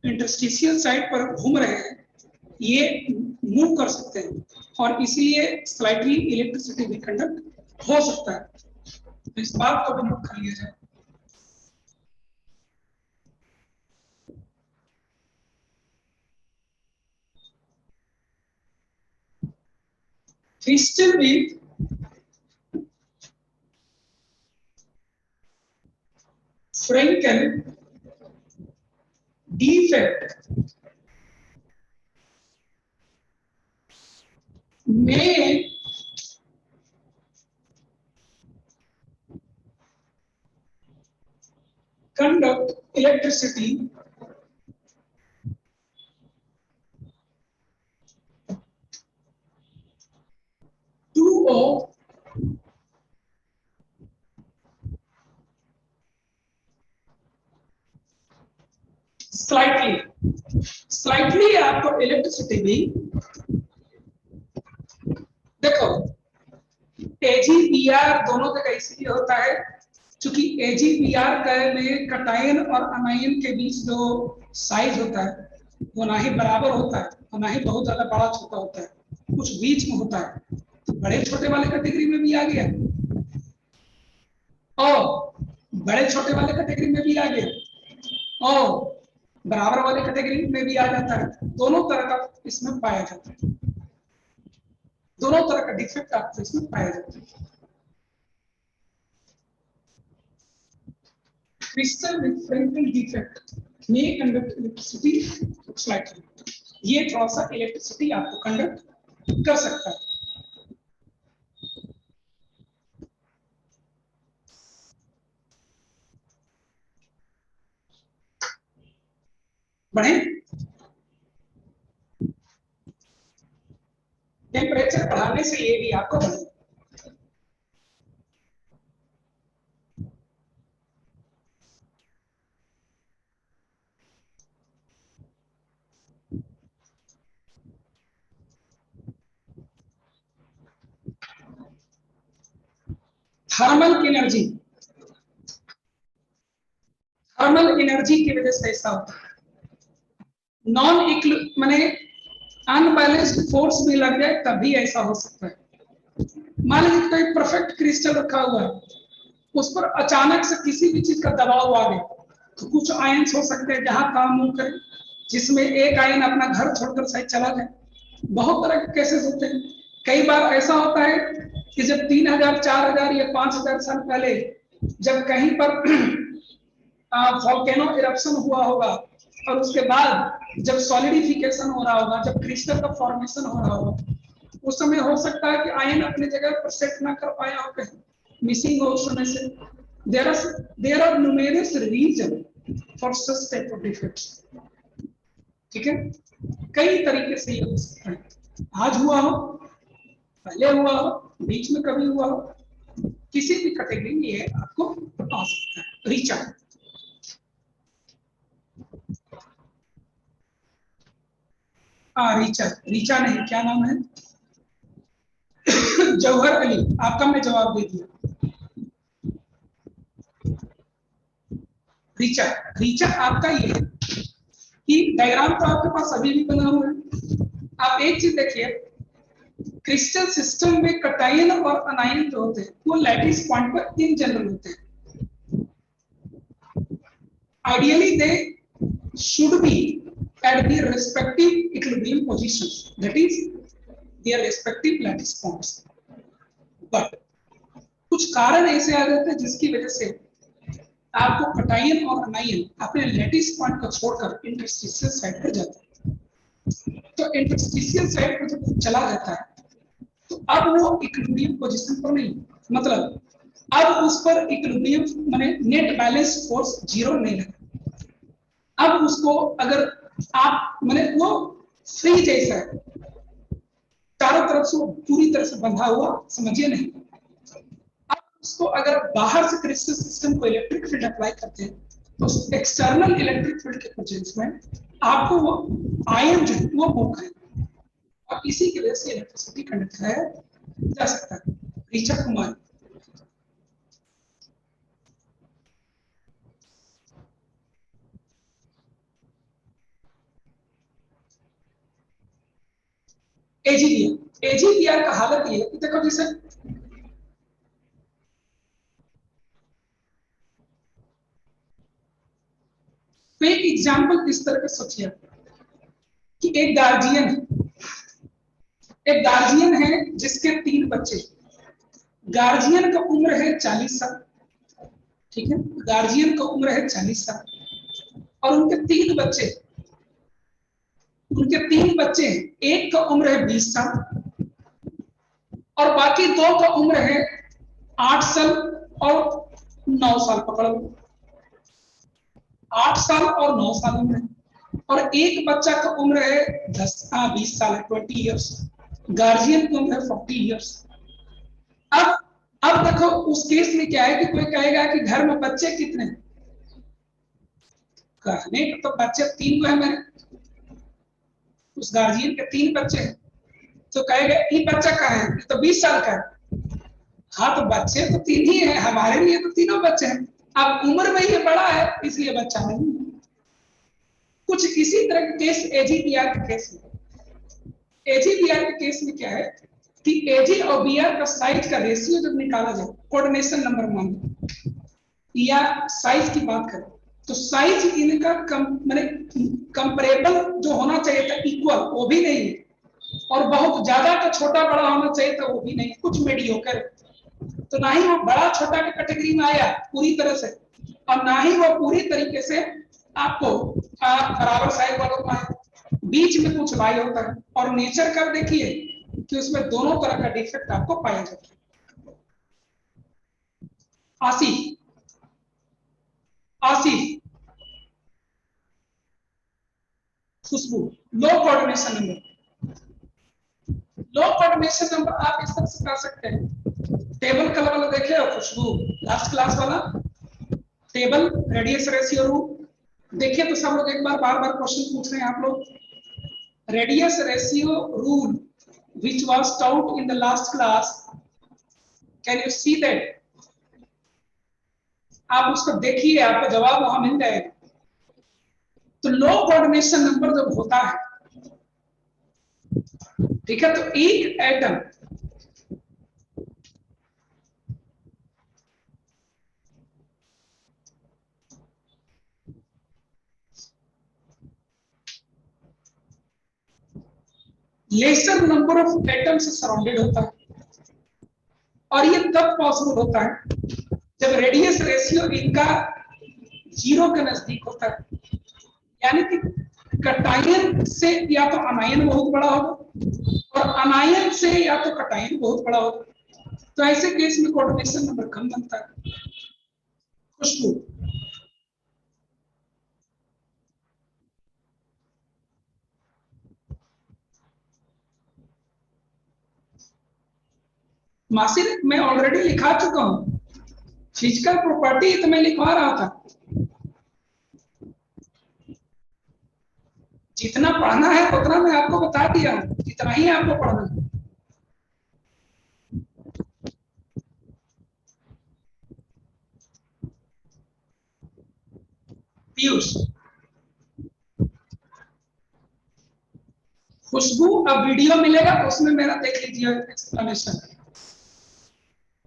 इंटरस्टिशियल साइड पर घूम रहे हैं ये मूव कर सकते हैं और इसीलिए स्लाइटली इलेक्ट्रिसिटी भी कंडक्ट हो सकता है। तो इस बात को भी नोट कर लिया जाए। Crystal with Frankel defect may conduct electricity to a slightly आपको इलेक्ट्रिसिटी भी देखो, AgBr दोनों जगह इसलिए होता है क्योंकि AgBr में कटायन और अनायन के बीच जो साइज होता है वो ना ही बराबर होता है और ना ही बहुत ज्यादा बड़ा छोटा होता है, कुछ बीच में होता है। तो बड़े छोटे वाले कैटेगरी में भी आ गया और बड़े छोटे वाले कैटेगरी में भी आ गया और बराबर वाले कैटेगरी में भी आ जाता है। दोनों तरह का इसमें पाया जाता है, दोनों तरह का डिफेक्ट आपको इसमें पाया जाता है। Crystal with Frenkel defect may conduct electricity slightly, ये थोड़ा सा इलेक्ट्रिसिटी आपको कंडक्ट कर सकता है। बढ़े, टेम्परेचर बढ़ाने से ये भी आपको बढ़े। थर्मल एनर्जी की वजह से ऐसा होता है। माने अनबैलेंस्ड फोर्स भी लग जाए तभी ऐसा हो सकता है। मान लीजिए कोई परफेक्ट क्रिस्टल रखा हुआ है, उस पर अचानक से किसी भी चीज का दबाव आ गया तो कुछ आयन्स हो सकते हैं जहां काम मूव करे, जिसमें एक आयन अपना घर छोड़कर शायद चला जाए। बहुत तरह के केसेस होते हैं। कई बार ऐसा होता है कि जब 3000, 4000 या 5000 साल पहले जब कहीं पर वोल्केनो इरप्शन हुआ होगा और उसके बाद जब सॉलिडिफिकेशन हो रहा होगा, जब क्रिस्टल का फॉर्मेशन हो रहा होगा, उस समय हो सकता है कि आयन अपने जगह पर सेट ना कर पाया हो, कहीं मिसिंग हो उस समय से। There are numerous reason for such type of defects. ठीक है, कई तरीके से ये हो सकता है, आज हुआ हो, पहले हुआ हो, बीच में कभी हुआ हो, किसी भी कैटेगरी में ये आपको आ सकता है। रीचा, रीचा, रीचा नहीं, क्या नाम है, जौहर अली, आपका मैं जवाब दे दिया। रीचा, रीचा आपका ये है कि डायग्राम तो आपके पास अभी भी बना हुआ है। आप एक चीज देखिए, क्रिस्टल सिस्टम में कटायन और अनायन जो होते हैं वो लैटिस पॉइंट पर इन जनरल होते हैं। Ideally they should be at their respective equilibrium positions, that is their respective lattice points, but कुछ कारण ऐसे आ जाते हैं जिसकी वजह से आपको कटायन और अनायन अपने लैटिस पॉइंट को छोड़कर इंटरस्टिशियल साइड पर जाता है। तो इंटरस्टिशियल साइड पर जब चला जाता है तो अब वो इक्विलिब्रियम पोजीशन पर नहीं, मतलब अब उस पर इक्विलिब्रियम माने नेट बैलेंस फोर्स जीरो नहीं लगा। अब उसको अगर आप माने वो फ्री जैसा है, चारों तरफ से वो पूरी तरह से बंधा हुआ समझिए नहीं। अब उसको अगर बाहर से क्रिस्टल सिस्टम को इलेक्ट्रिक फील्ड अप्लाई करते हैं तो एक्सटर्नल इलेक्ट्रिक फील्ड के प्रेजेंस में आपको वो आयन जो वो मूव करेगा और इसी की वजह से इलेक्ट्रिसिटी कंडक्ट कराया जा सकता है। ऋचा कुमार, एजीबीआर का हालत ये है, देखो जैसे तो एक एग्जांपल इस तरह का सोचिए कि एक गार्जियन है जिसके 3 बच्चे, गार्जियन का उम्र है 40 साल, ठीक है, गार्जियन का उम्र है 40 साल और उनके 3 बच्चे हैं, एक का उम्र है 20 साल और बाकी 2 का उम्र है 8 साल और 9 साल, पकड़ लो 8 साल और 9 साल उम्र है, और एक बच्चा का उम्र है 20 साल है, 20 इयर्स, गार्जियन की उम्र है 40 इयर्स। अब देखो उस केस में क्या है कि कोई कहेगा कि घर में बच्चे कितने, कहने तो बच्चे 3 है मेरे, उस गार्जियन के 3 बच्चे हैं, तो कहेगा ये बच्चा कहाँ है, तो 20 साल का है। हाँ तो बच्चे तो 3 ही है, हमारे लिए तो तीनों बच्चे हैं, अब उम्र में ये बड़ा है इसलिए बच्चा नहीं। कुछ इसी तरह के केस एजीबीआर के केस में, एजीबीआर के केस में क्या है कि एजी और बीआर का साइज का रेशियो जब निकाला जाए, कोऑर्डिनेशन नंबर मान लो या साइज की बात करें तो साइज इनका माने कंपैरेबल जो होना चाहिए था इक्वल, वो भी नहीं है, और बहुत ज्यादा तो छोटा बड़ा होना चाहिए था वो भी नहीं, कुछ मीडियोकर, तो ना ही वो बड़ा छोटा के कैटेगरी में आया पूरी तरह से और ना ही वो पूरी तरीके से आपको बराबर साइज वालों का है, बीच में कुछ लाई होता है। और नेचर का देखिए कि उसमें दोनों तरह का डिफेक्ट आपको पाया जाता है। आसिफ, खुशबू, लो कोऑर्डिनेशन नंबर, लो कोऑर्डिनेशन नंबर आप इस तरह से कर सकते हैं, टेबल कलर वाला देखे हो खुशबू, लास्ट क्लास वाला टेबल रेडियस रेशियो रूल देखिए, तो सब लोग एक बार बार क्वेश्चन पूछ रहे हैं आप लोग, radius ratio rule which was taught in the last class, can you see that? आप उसको देखिए, आपको जवाब वहां मिल जाएगा। तो लो कोऑर्डिनेशन नंबर जब होता है, ठीक है, तो एक atom laser number of atom से सराउंडेड होता है, और ये तब पॉसिबल होता है जब रेडियस रेशियो इनका 0 के नजदीक होता है, यानी कि कटायन से या तो अनायन बहुत बड़ा होगा और अनायन से या तो कटायन बहुत बड़ा होगा। तो ऐसे केस में कोऑर्डिनेशन नंबर कम बनता है। खुशबू, मासी मैं ऑलरेडी लिखा चुका हूं, फिजिकल प्रॉपर्टी तो मैं लिखवा रहा था। जितना पढ़ना है उतना मैं आपको बता दिया हूं, इतना ही आपको पढ़ना है। पीयूष, खुशबू अब वीडियो मिलेगा उसमें मेरा देख लीजिए एक्सप्लेनेशन।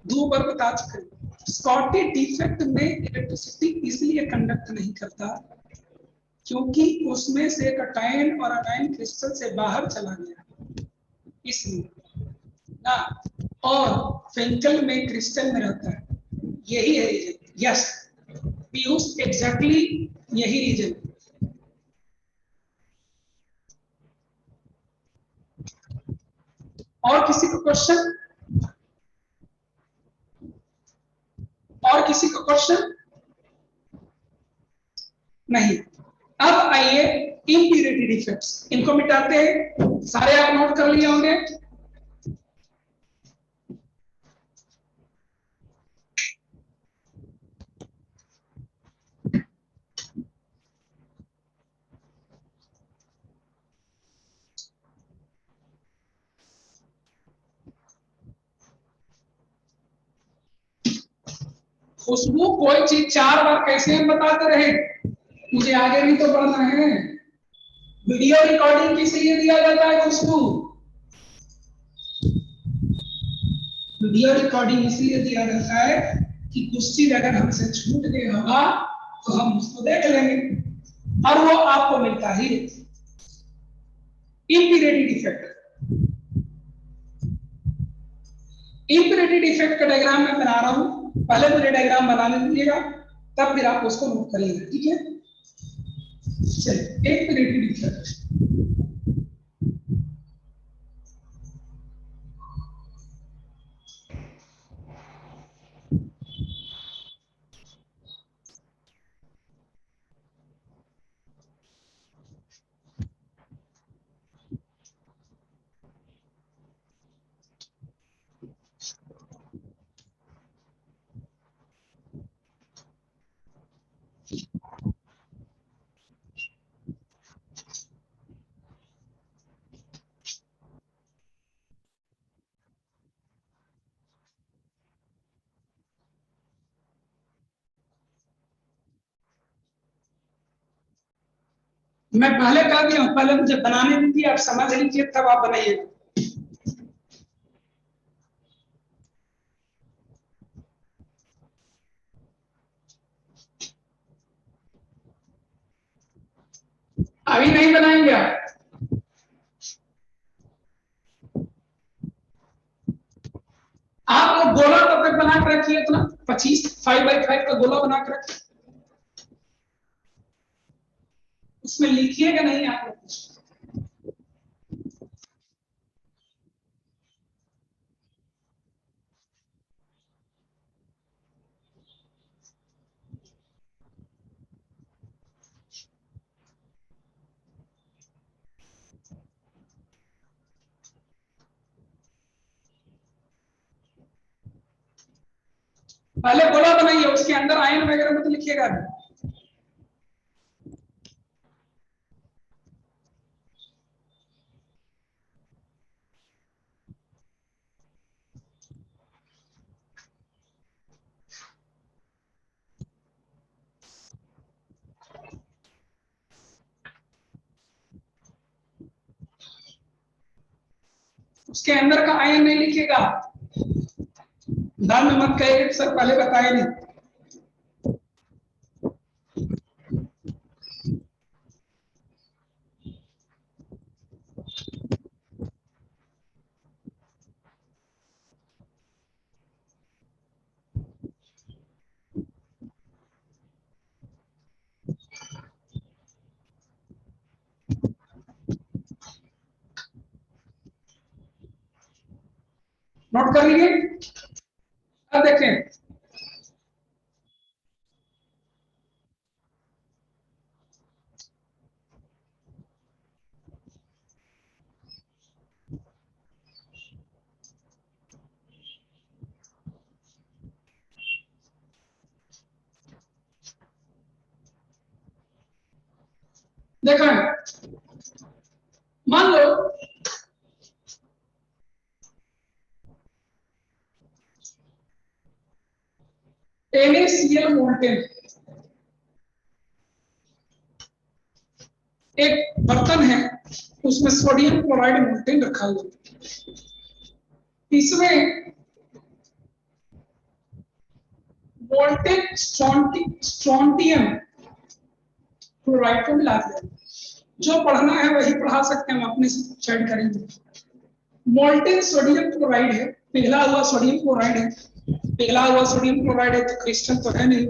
दो बार बता चुके हैं। स्कॉटी डिफेक्ट में इलेक्ट्रिसिटी इसलिए कंडक्ट नहीं करता क्योंकि उसमें से कटायन और अनायन क्रिस्टल से बाहर चला गया, इसलिए ना। और फेंकल में क्रिस्टल में रहता है, यही है रीजन। यस पीयूष, एग्जैक्टली यही रीजन। और किसी को क्वेश्चन? और किसी को क्वेश्चन? नहीं। अब आइए इम्प्यूरिटी डिफेक्ट्स, इनको मिटाते हैं। सारे आप नोट कर लिए होंगे। खुशबू, कोई चीज 4 बार कैसे हम बताते रहे, मुझे आगे भी तो बढ़ना है। वीडियो रिकॉर्डिंग किस लिए दिया जाता है खुशबू? वीडियो रिकॉर्डिंग इसलिए दिया जाता है कि कुछ चीज अगर हमसे छूट गया होगा तो हम उसको देख लेंगे, और वो आपको मिलता ही। इम्प्यूरिटी डिफेक्ट, इम्प्यूरिटी डिफेक्ट का डायग्राम मैं बना रहा हूं, पहले मुझे डायग्राम बनाने दीजिएगा, तब फिर आप उसको नोट करिएगा, ठीक है? चलिए, इम्प्यूरिटी डिफेक्ट। मैं पहले कह दिया हूं, पहले मुझे बनाने दीजिए, आप समझ लीजिए तब आप बनाइएगा। अभी नहीं बनाएंगे आप लोग गोला तब तक बना के रखिए, इतना 25 5x5 का गोला बना के रखिए, उसमें लिखिएगा नहीं आप लोग कुछ। पहले गोला बनाइए, उसके अंदर आयन वगैरह मत लिखिएगा। उसके अंदर का आयन नहीं लिखिएगा, दान में मत कहिए सर पहले बताए नहीं। नोट कर लिए। अब देखें, देखो मान लो NaCl मोल्टेन एक बर्तन है, उसमें सोडियम क्लोराइड मोल्टेन रखा हुआ है, इसमें मोल्टेन स्ट्रोंटियम क्लोराइड को मिला दिया। जो पढ़ना है वही पढ़ा सकते हैं, हम अपने से चैट करेंगे। मोल्टेन सोडियम क्लोराइड है, पिघला हुआ सोडियम क्लोराइड है, पिघला हुआ सोडियम क्लोराइड है तो क्रिस्टल तो है नहीं,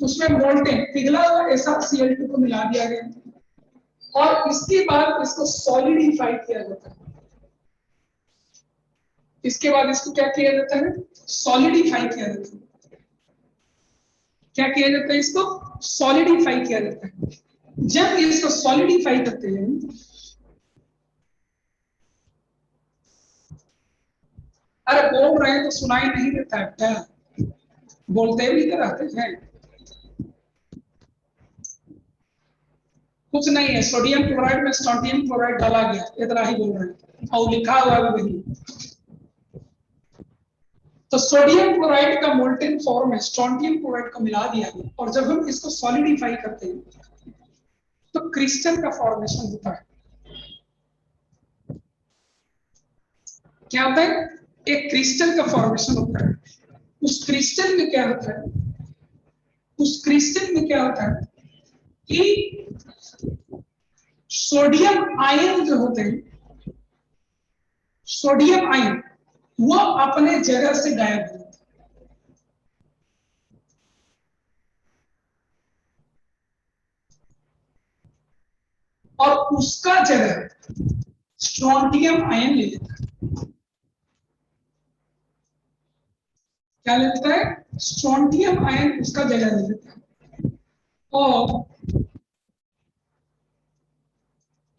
उसमें मोल्टेन पिघला हुआ ऐसा Cl2 को मिला दिया गया और इसके बाद इसको सॉलिडिफाई किया जाता है। इसके बाद इसको क्या किया जाता है? सॉलिडिफाई किया जाता है। क्या किया जाता है? इसको सॉलिडिफाई किया जाता है। जब इसको सॉलिडिफाई करते हैं, अरे बोल रहे हैं तो सुनाई नहीं देता है क्या? बोलते भी तो रहते हैं। कुछ नहीं है, सोडियम क्लोराइड में स्ट्रोंटियम क्लोराइड डाला गया, इतना ही बोल रहे हैं और लिखा हुआ भी वही। तो सोडियम क्लोराइड का मोल्टेन फॉर्म में स्ट्रोंटियम क्लोराइड को मिला दिया गया और जब हम इसको सॉलिडिफाई करते हैं तो क्रिस्टल का फॉर्मेशन होता है। क्या होता है? एक क्रिस्टल का फॉर्मेशन होता है। उस क्रिस्टल में क्या होता है? उस क्रिस्टल में क्या होता है कि सोडियम आयन जो होते हैं, सोडियम आयन वो अपने जगह से गायब हो जाता है और उसका जगह स्ट्रोंटियम आयन ले लेता है। क्या लेता है? स्ट्रोंटियम आयन उसका जगह ले लेता है और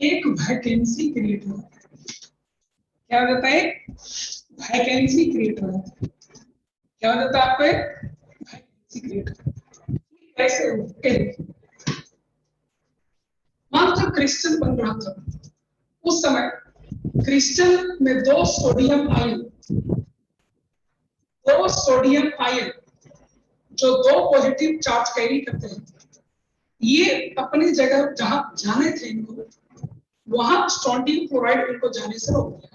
एक वैकेंसी क्रिएट हो जाता है। क्या हो जाता है? वैकेंसी क्रिएट हो जाता है। क्या हो जाता है? आपको एक वैकेंसी क्रिएट हो जाता है। कैसे होता है? मान जब क्रिस्टल बन रहा था उस समय क्रिस्टल में दो सोडियम आयन जो दो पॉजिटिव चार्ज कैरी करते हैं, ये अपनी जगह जहां जाने थे इनको, वहां स्ट्रोंटियम क्लोराइड इनको जाने से रोक दिया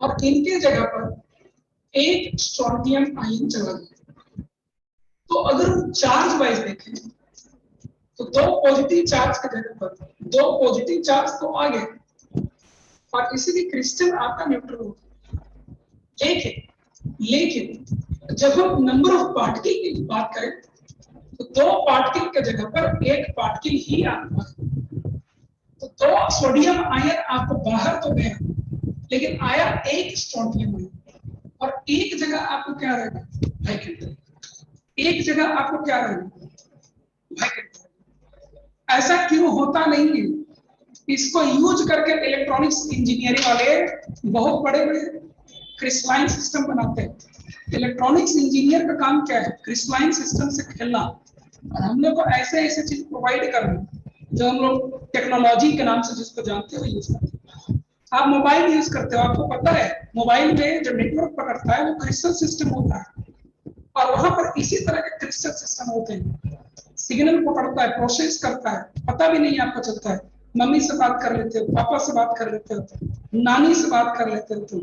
और इनके जगह पर एक स्ट्रोंटियम आयन चला गया। तो अगर हम चार्ज वाइज देखें तो दो पॉजिटिव चार्ज की जगह पर दो पॉजिटिव चार्ज तो आ गए और इसीलिए क्रिस्टल आपका न्यूट्रल होता है। लेकिन जब हम नंबर ऑफ पार्टिकल की बात करें तो दो पार्टिकल की जगह पर एक पार्टिकल ही आता है। तो दो सोडियम आयन आपको बाहर तो गया लेकिन आया एक स्ट्रोंटियम आयन और एक जगह आपको क्या रहेगा? वैकेंट। एक जगह आपको क्या रहेगा? वैकेंट। ऐसा क्यों होता नहीं है? इसको यूज करके इलेक्ट्रॉनिक्स इंजीनियरिंग वाले बहुत बड़े बड़े क्रिस्टलाइन सिस्टम बनाते हैं। इलेक्ट्रॉनिक्स इंजीनियर का काम क्या है? क्रिस्टलाइन सिस्टम से खेलना और हम लोग को ऐसे ऐसे चीज प्रोवाइड करना जो हम लोग टेक्नोलॉजी के नाम से जिसको जानते हो यूज करते हैं। आप मोबाइल यूज करते हो, आपको पता है मोबाइल में जो नेटवर्क पकड़ता है वो क्रिस्टल सिस्टम होता है और वहां पर इसी तरह के क्रिस्टल सिस्टम होते हैं। सिग्नल पकड़ता है, प्रोसेस करता है, पता भी नहीं आपको चलता है। मम्मी से बात कर लेते हो, पापा से बात कर लेते हो, नानी से बात कर लेते हो तुम,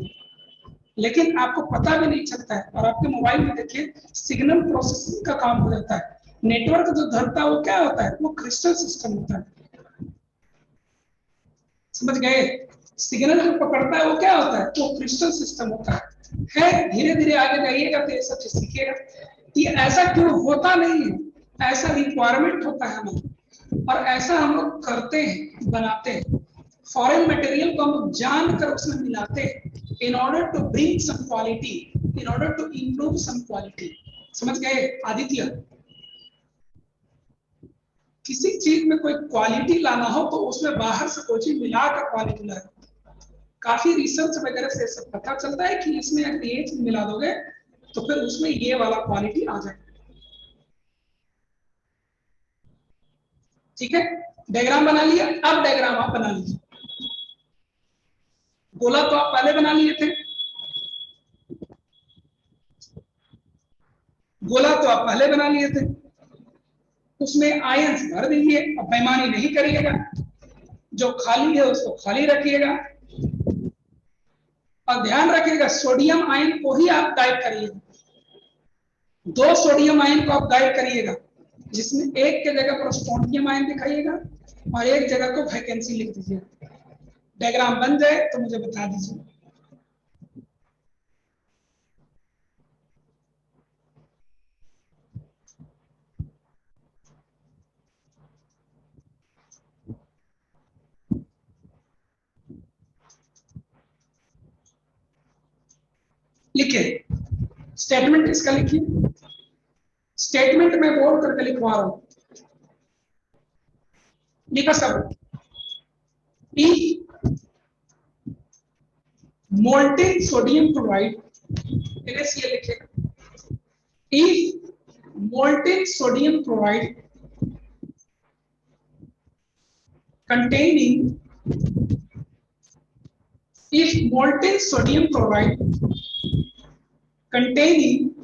लेकिन आपको पता भी नहीं चलता है। और आपके मोबाइल में देखिए सिग्नल प्रोसेसिंग का काम हो जाता है। नेटवर्क जो धरता है वो क्या होता है? वो क्रिस्टल सिस्टम होता है। समझ गए? सिग्नल जो पकड़ता है वो क्या होता है? वो क्रिस्टल सिस्टम होता है। धीरे धीरे आगे जाइएगा तो ये सब चीज सीखिएगा। ये ऐसा क्यों होता नहीं है? ऐसा रिक्वायरमेंट होता है हमें और ऐसा हम लोग करते हैं, बनाते हैं। फॉरेन मटेरियल को हम लोग जानकर उसमें मिलाते हैं, in order to bring some quality, in order to improve some quality. समझ गए आदित्य? किसी चीज में कोई क्वालिटी लाना हो तो उसमें बाहर से कोई चीज मिलाकर क्वालिटी लाए। काफी रिसर्च वगैरह से सब पता चलता है कि इसमें अगर ये चीज मिला दोगे तो फिर उसमें ये वाला क्वालिटी आ जाएगा। ठीक है, डायग्राम बना लिया। अब डायग्राम आप बना लीजिए। गोला तो आप पहले बना लिए थे, गोला तो आप पहले बना लिए थे, उसमें आयंस भर दीजिए। अब बेईमानी नहीं करिएगा, जो खाली है उसको खाली रखिएगा और ध्यान रखिएगा सोडियम आयन को ही आप गाइड करिएगा। 2 सोडियम आयन को आप गाइड करिएगा, जिसमें एक के जगह पर स्ट्रोंटियम आयन दिखाइएगा और एक जगह को वैकेंसी लिख दीजिएगा। डायग्राम बन जाए तो मुझे बता दीजिए। लिखिए, स्टेटमेंट इसका लिखिए। स्टेटमेंट में बोल करके लिखवा रहा हूं, लिखा सब। If molten sodium chloride, NaCl लिखेगा। If molten sodium chloride containing, if molten sodium chloride containing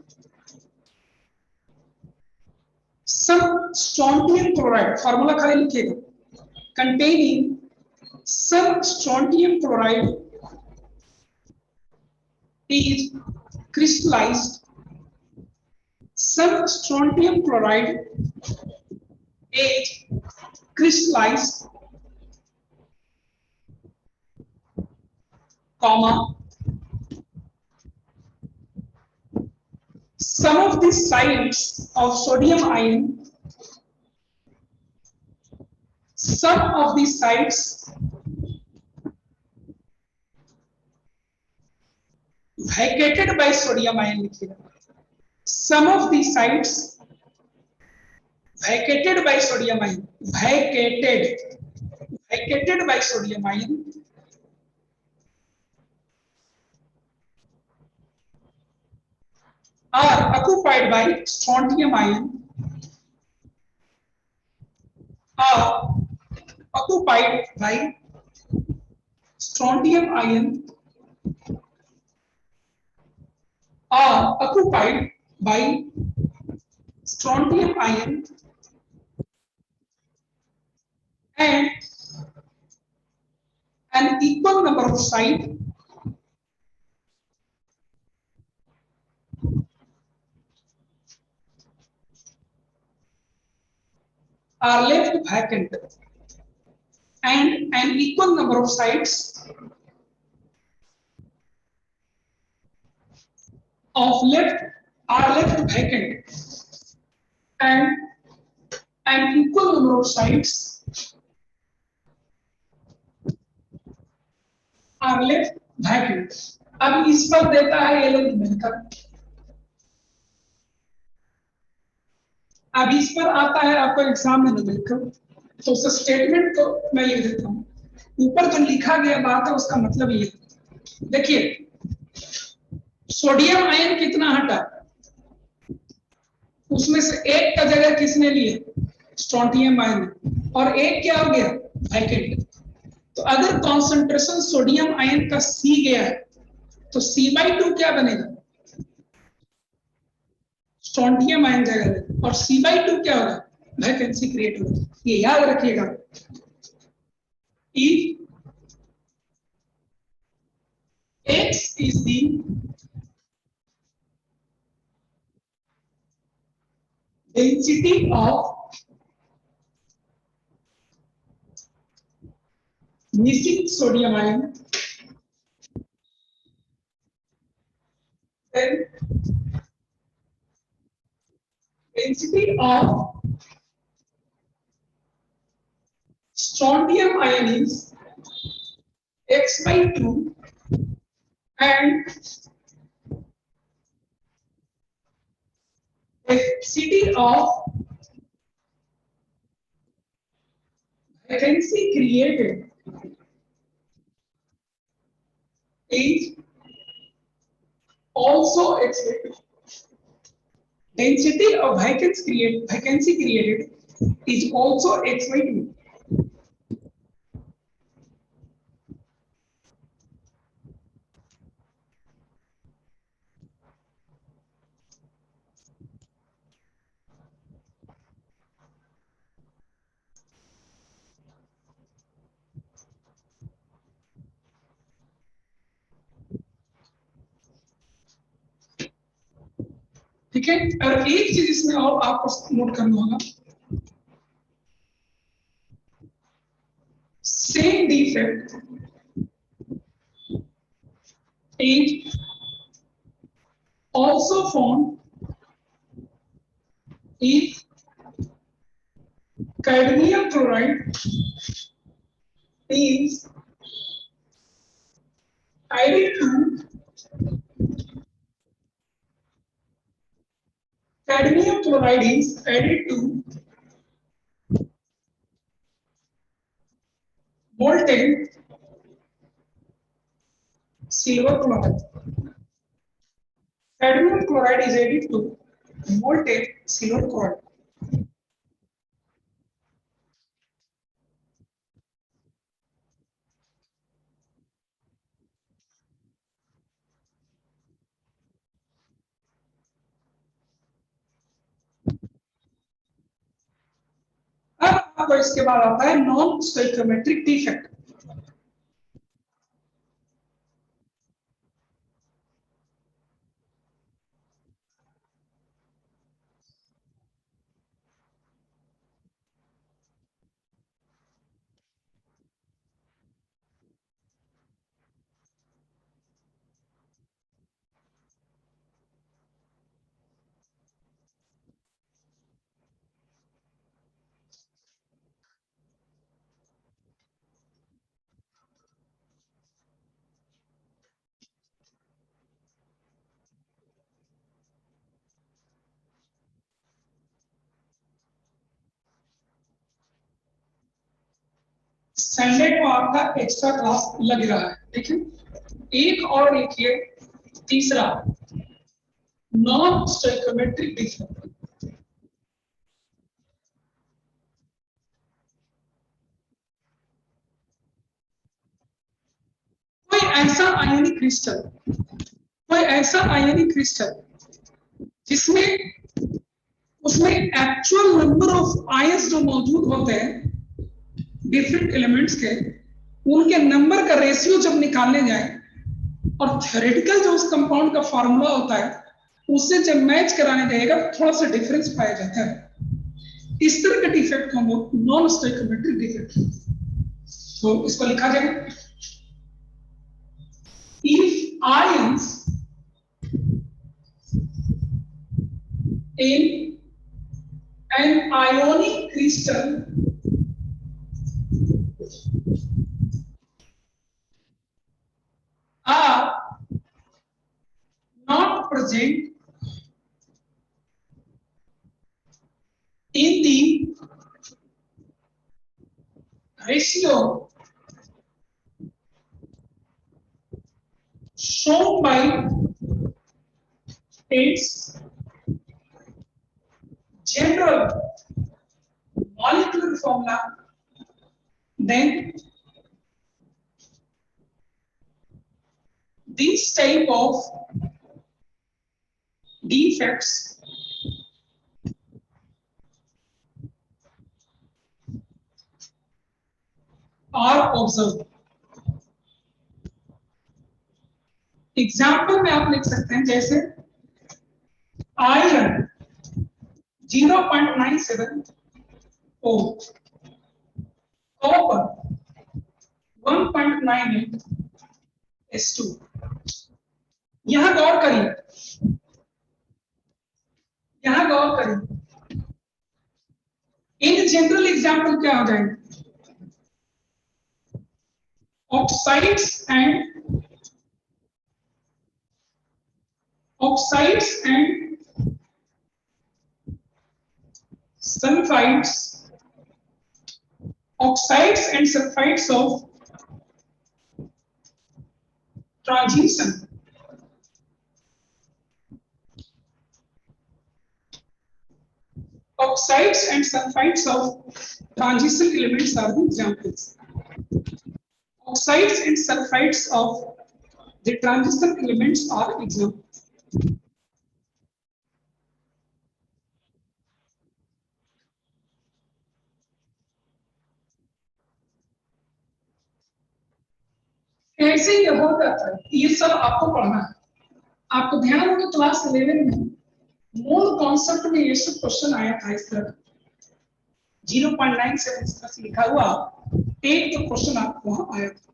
some strontium chloride, formula खाली लिखिएगा, containing some strontium chloride is crystallized, some strontium chloride is crystallized, comma, some of the sites of sodium ion, some of the sites vacated by sodium ion लिखिएगा। some of the sites vacated by sodium ion, vacated by sodium ion are occupied by strontium ion, are occupied by strontium ion, are occupied by strontium ion and an equal number of sites are left vacant, and an equal number of sites of left are left vacant, and an equal number of sites are left vacant. अब इस पर देता है ये लोग मिलकर, अब इस पर आता है आपको एग्जाम में मिलकर, तो उस स्टेटमेंट को मैं लिख देता हूं। ऊपर जो लिखा गया बात है उसका मतलब ये, देखिए सोडियम आयन कितना हटा, उसमें से एक का जगह किसने लिए, स्ट्रोंटियम आयन, और एक क्या हो गया, वैकेंट। तो अगर कॉन्सेंट्रेशन सोडियम आयन का C गया है तो C/2 क्या बनेगा, स्ट्रोंटियम आयन जगह, और C/2 क्या होगा, वैकेंसी क्रिएट होगा। ये याद रखिएगा। If X is the density of missing sodium ion, then density of strontium ion is X/2 and density of vacancy created is also excited. Density of vacancy created is also exciting. ठीक है, और एक चीज इसमें और आपको note करना होगा, same defect is also found if cadmium chloride is added to molten silver chloride. Cadmium chloride is added to molten silver chloride. अब आपको इसके बाद आता है नॉन स्टोइकोमेट्रिक डिफेक्ट। संडे को आपका एक्स्ट्रा क्लास लग रहा है, देखिए एक और लिखिए तीसरा नॉन स्टोइकोमेट्रिक डिफेक्ट। कोई ऐसा आयनिक क्रिस्टल जिसमें उसमें एक्चुअल नंबर ऑफ आयंस जो मौजूद होते हैं डिफरेंट एलिमेंट्स के, उनके नंबर का रेशियो जब निकालने जाए और थ्योरेटिकल जो उस कंपाउंड का फार्मूला होता है उससे जब मैच कराने जाएगा थोड़ा सा डिफरेंस पाया जाता है। इस तरह का डिफेक्ट को हम लोग नॉन स्टोइकोमेट्रिक डिफेक्ट, तो इसको लिखा जाए if ions in an ionic crystal are not present in the ratio shown by its general molecular formula, then this type of defects are observed. Example में आप लिख सकते हैं जैसे आयरन 0.97 ओम, कॉपर 1.98 S2। यहां गौर करिए, इन जनरल एग्जाम्पल क्या हो जाएंगे, oxides and oxides and sulphides, oxides and sulfides of transition. Oxides and sulfides of transition elements are the examples. Oxides and sulfides of the transition elements are examples. ऐसे ही हो जाता है, ये सब आपको पढ़ना है। आपको ध्यान हो कि क्लास 11 में मूल कॉन्सेप्ट में ये सब क्वेश्चन आया था इस तरह 0.97 इस तरह से लिखा हुआ एक तो क्वेश्चन आपको वहां आया था।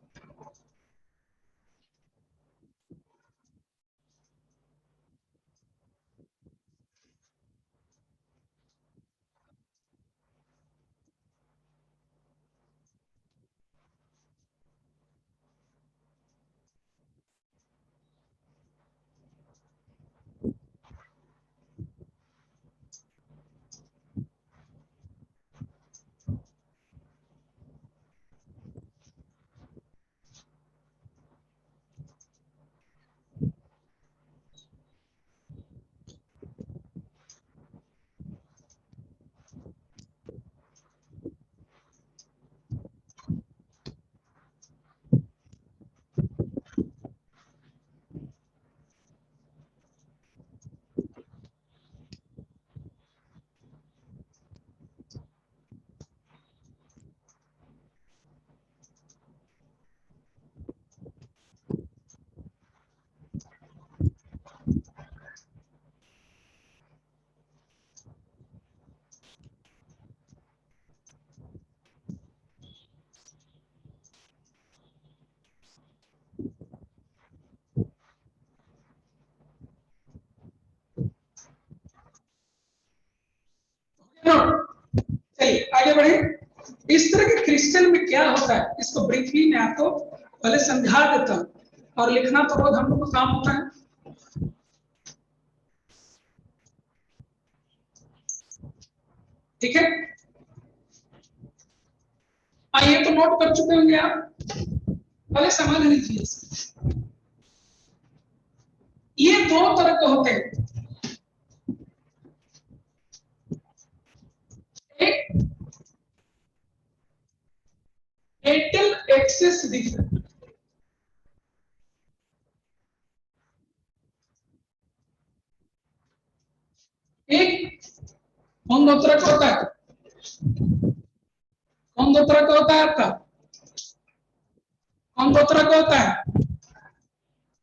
चलिए आगे बढ़े। इस तरह के क्रिस्टल में क्या होता है इसको ब्रीफली मैं आपको पहले समझा देता हूं, और लिखना तो बहुत हम लोग को काम होता है। ठीक है, आइए तो नोट कर चुके होंगे आप, पहले समझ लीजिए। ये दो तरह के होते हैं, एक मेटल एक्सेस डिफेक्ट, एक कौन दो तरह का होता है, कौन दो तरह का होता है आपका, कौन दो तरह का होता है,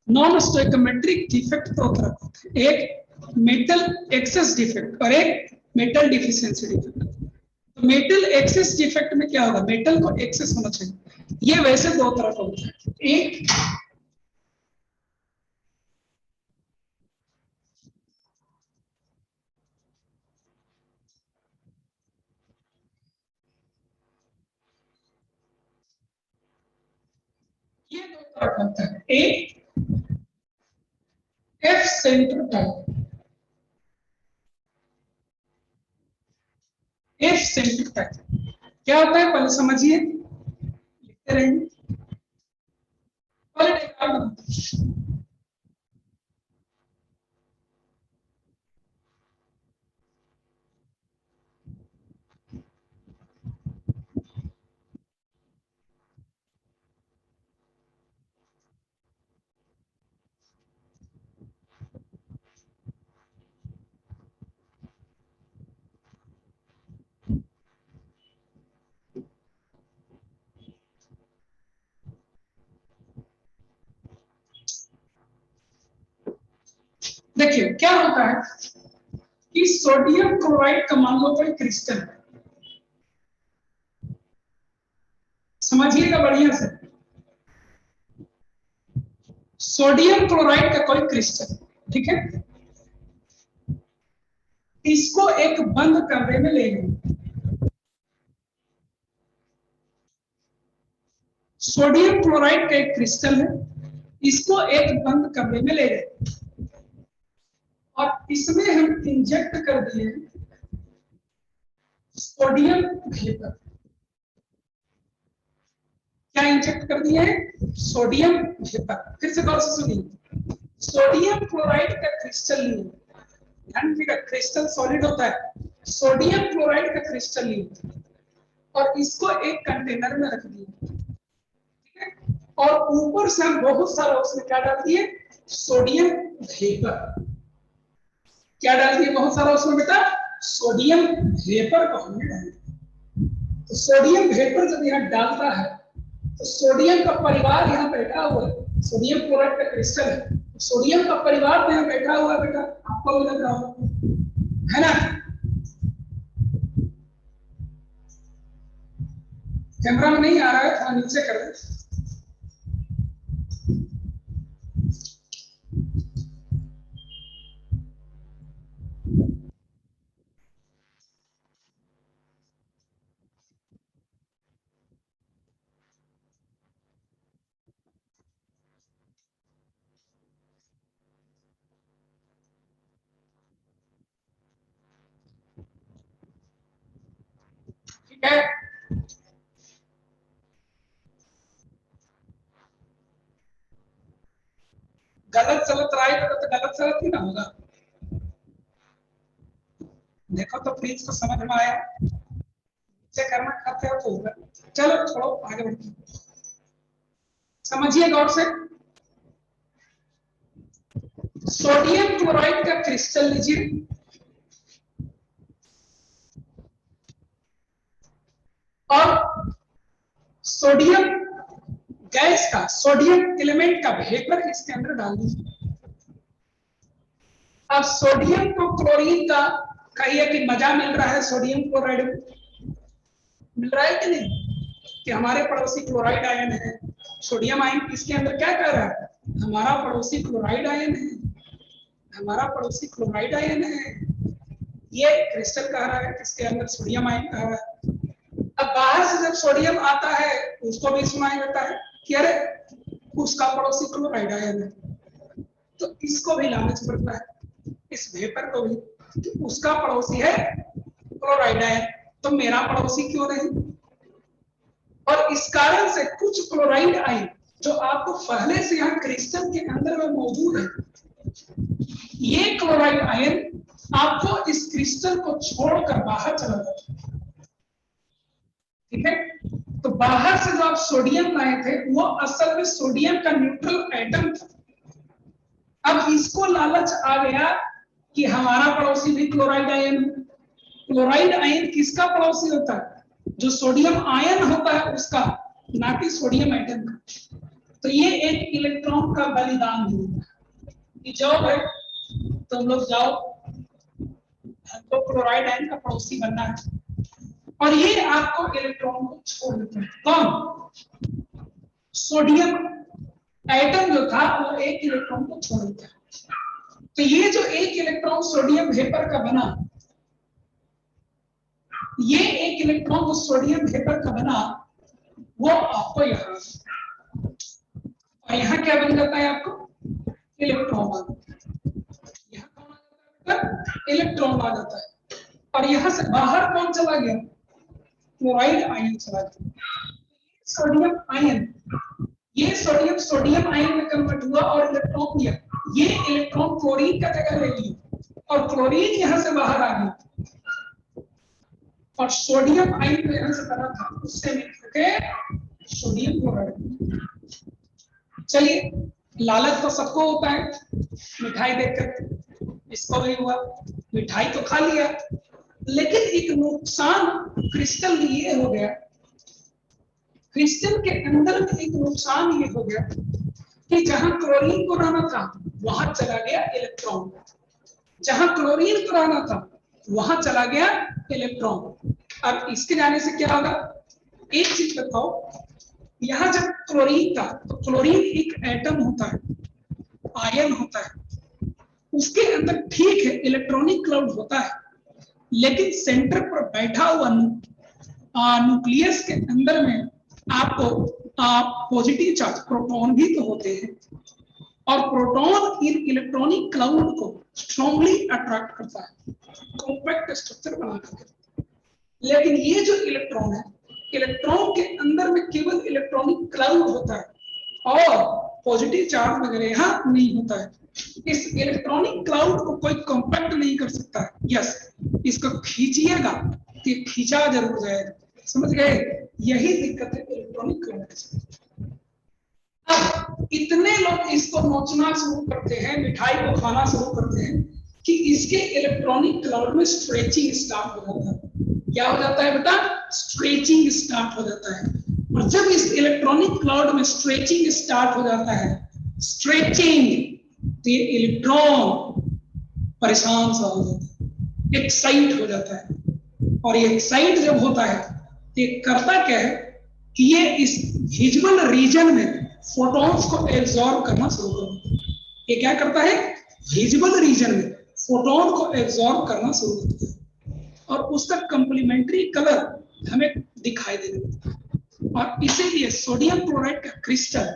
नॉन स्टोइकोमेट्रिक डिफेक्ट दो तरह का होता है, एक मेटल एक्सेस डिफेक्ट और एक मेटल डिफिशियंसी डिफेक्ट। तो मेटल एक्सेस डिफेक्ट में क्या होगा, मेटल को एक्सेस होना चाहिए। ये वैसे दो तरह का होता है, एक ये दो तरह का होता है, एक F centre type, F centre type क्या होता है पहले समझिए, लिखते रहेंगे पहले डायग्राम बनाते हैं। देखिए क्या होता है कि सोडियम क्लोराइड का मान लो कोई क्रिस्टल है, समझिएगा बढ़िया से, सोडियम क्लोराइड का कोई क्रिस्टल, ठीक है, इसको एक बंद कमरे में ले गए, सोडियम क्लोराइड का एक क्रिस्टल है, इसको एक बंद कमरे में ले गए, और इसमें हम इंजेक्ट कर दिए सोडियम वेपर। क्या इंजेक्ट कर दिए हैं? Sodium vapour. फिर से गौर से सुनिए, सोडियम क्लोराइड का क्रिस्टल लिए, ध्यान दीजिएगा, क्रिस्टल सॉलिड होता है, सोडियम क्लोराइड का क्रिस्टल लिए और इसको एक कंटेनर में रख दिए, ठीक है, और ऊपर से हम बहुत सारा उसमें क्या डाल दिए? Sodium vapour. क्या डाल दिए बहुत सारा उसमें बेटा? सोडियम वेपर को हमने डाल दिया। तो सोडियम वेपर जब यहाँ डालता है तो सोडियम का परिवार यहाँ बैठा हुआ है, सोडियम क्लोराइड का क्रिस्टल है, सोडियम का परिवार यहाँ बैठा हुआ है बेटा, आपको भी लग रहा होगा, है ना? कैमरा में नहीं आ रहा है, थोड़ा नीचे कर दे। ठीक है, गलत चलत राइट होगा तो गलत चलत ही ना होगा। देखो तो प्लीज को समझ में आया, चेक करना खाते हो तो होगा। चलो छोड़ो, आगे बढ़ते, समझिए गौर से। सोडियम क्लोराइड का क्रिस्टल लीजिए और सोडियम गैस का, सोडियम एलिमेंट का वेपर इसके अंदर डाल दीजिए। अब सोडियम को क्लोरीन का कहिए कि मजा मिल रहा है, सोडियम क्लोराइड मिल रहा है कि नहीं? कि हमारे पड़ोसी क्लोराइड आयन है, सोडियम आयन इसके अंदर क्या कर रहा है? हमारा पड़ोसी क्लोराइड आयन है, हमारा पड़ोसी क्लोराइड आयन है, ये क्रिस्टल कह रहा है, इसके अंदर सोडियम आयन कह रहा है। अब बाहर से जब सोडियम आता है उसको भी सुनाई देता है कि अरे उसका पड़ोसी क्लोराइड आयन है, तो इसको भी लालच पड़ता है, इस वेपर को भी, कि उसका पड़ोसी है क्लोराइड आयन, तो मेरा पड़ोसी क्यों नहीं? और इस कारण से कुछ क्लोराइड आयन जो आपको पहले से यहाँ क्रिस्टल के अंदर में मौजूद है, ये क्लोराइड आयन आपको इस क्रिस्टल को छोड़कर बाहर चला जाता है, ठीक है? तो बाहर से जो आप सोडियम लाए थे वो असल में सोडियम का न्यूट्रल एटम था। अब इसको लालच आ गया कि हमारा पड़ोसी भी क्लोराइड आयन है। क्लोराइड आयन किसका पड़ोसी होता है? जो सोडियम आयन होता है उसका, ना कि सोडियम एटम का। तो ये एक इलेक्ट्रॉन का बलिदान होता है कि जाओ भाई तुम लोग जाओ, तो क्लोराइड आयन का पड़ोसी बनना है, और ये आपको इलेक्ट्रॉन को छोड़ देता है। कौन? सोडियम एटम जो था वो एक इलेक्ट्रॉन को छोड़ देता है। तो ये जो एक इलेक्ट्रॉन सोडियम वेपर का बना, ये एक इलेक्ट्रॉन जो सोडियम वेपर का बना वो आपको यहाँ, और यहाँ क्या बन जाता है? आपको इलेक्ट्रॉन, यहाँ कौन आ जाता है? इलेक्ट्रॉन आ जाता है। और यहाँ से बाहर कौन चला गया? क्लोराइड आयन चला गया। सोडियम आयन, ये सोडियम सोडियम आयन में कन्वर्ट हुआ और इलेक्ट्रॉन दिया, ये इलेक्ट्रॉन क्लोरीन का जगह ले लिया और क्लोरीन यहाँ से बाहर आ गया, और सोडियम आयन जो यहाँ से बना था उससे मिलकर के सोडियम क्लोराइड। चलिए, लालच तो सबको होता है मिठाई देखकर, इसको भी हुआ, मिठाई तो खा लिया, लेकिन एक नुकसान क्रिस्टल में ये हो गया, क्रिस्टल के अंदर में एक नुकसान ये हो गया कि जहां क्लोरीन को रहना था वहां चला गया इलेक्ट्रॉन, जहां क्लोरीन को रहना था वहां चला गया इलेक्ट्रॉन। अब इसके जाने से क्या होगा? एक चीज बताओ, यहां जब क्लोरीन था तो क्लोरीन एक एटम होता है, आयन होता है, उसके अंदर ठीक है इलेक्ट्रॉनिक क्लाउड होता है, लेकिन सेंटर पर बैठा हुआ न्यूक्लियस के अंदर में आपको पॉजिटिव चार्ज प्रोटॉन भी तो होते हैं, और प्रोटॉन इन इलेक्ट्रॉनिक क्लाउड को स्ट्रांगली अट्रैक्ट करता है कॉम्पैक्ट स्ट्रक्चर बना करके। लेकिन ये जो इलेक्ट्रॉन है, इलेक्ट्रॉन के अंदर में केवल इलेक्ट्रॉनिक क्लाउड होता है और पॉजिटिव चार्ज वगैरह यहाँ नहीं होता है। इस इलेक्ट्रॉनिक क्लाउड को कोई कॉम्पैक्ट नहीं कर सकता है। यस, इसको खींचिएगा तो ये खींचा जरूर जाएगा, समझ गए? यही दिक्कत है इलेक्ट्रॉनिक क्लाउड के। अब इतने लोग इसको नोचना शुरू करते हैं, मिठाई को खाना शुरू करते हैं कि इसके इलेक्ट्रॉनिक क्लाउड में स्ट्रेचिंग स्टार्ट हो जाता है। क्या हो जाता है बेटा? स्ट्रेचिंग स्टार्ट हो जाता है। और जब इस इलेक्ट्रॉनिक क्लाउड में स्ट्रेचिंग स्टार्ट हो जाता है, स्ट्रेचिंग, तो ये इलेक्ट्रॉन परेशान सा हो जाता है, एक्साइट हो जाता है। और ये एक्साइट जब होता है तो ये करता क्या है कि ये इस विजुअल रीजन में फोटॉन्स को एब्जॉर्ब करना शुरू कर देता है। ये क्या करता है? विजुअल रीजन में फोटॉन को एब्जॉर्ब करना शुरू करता है और उसका कंप्लीमेंट्री कलर हमें दिखाई देने लगता है। और इसीलिए सोडियम क्लोराइड का क्रिस्टल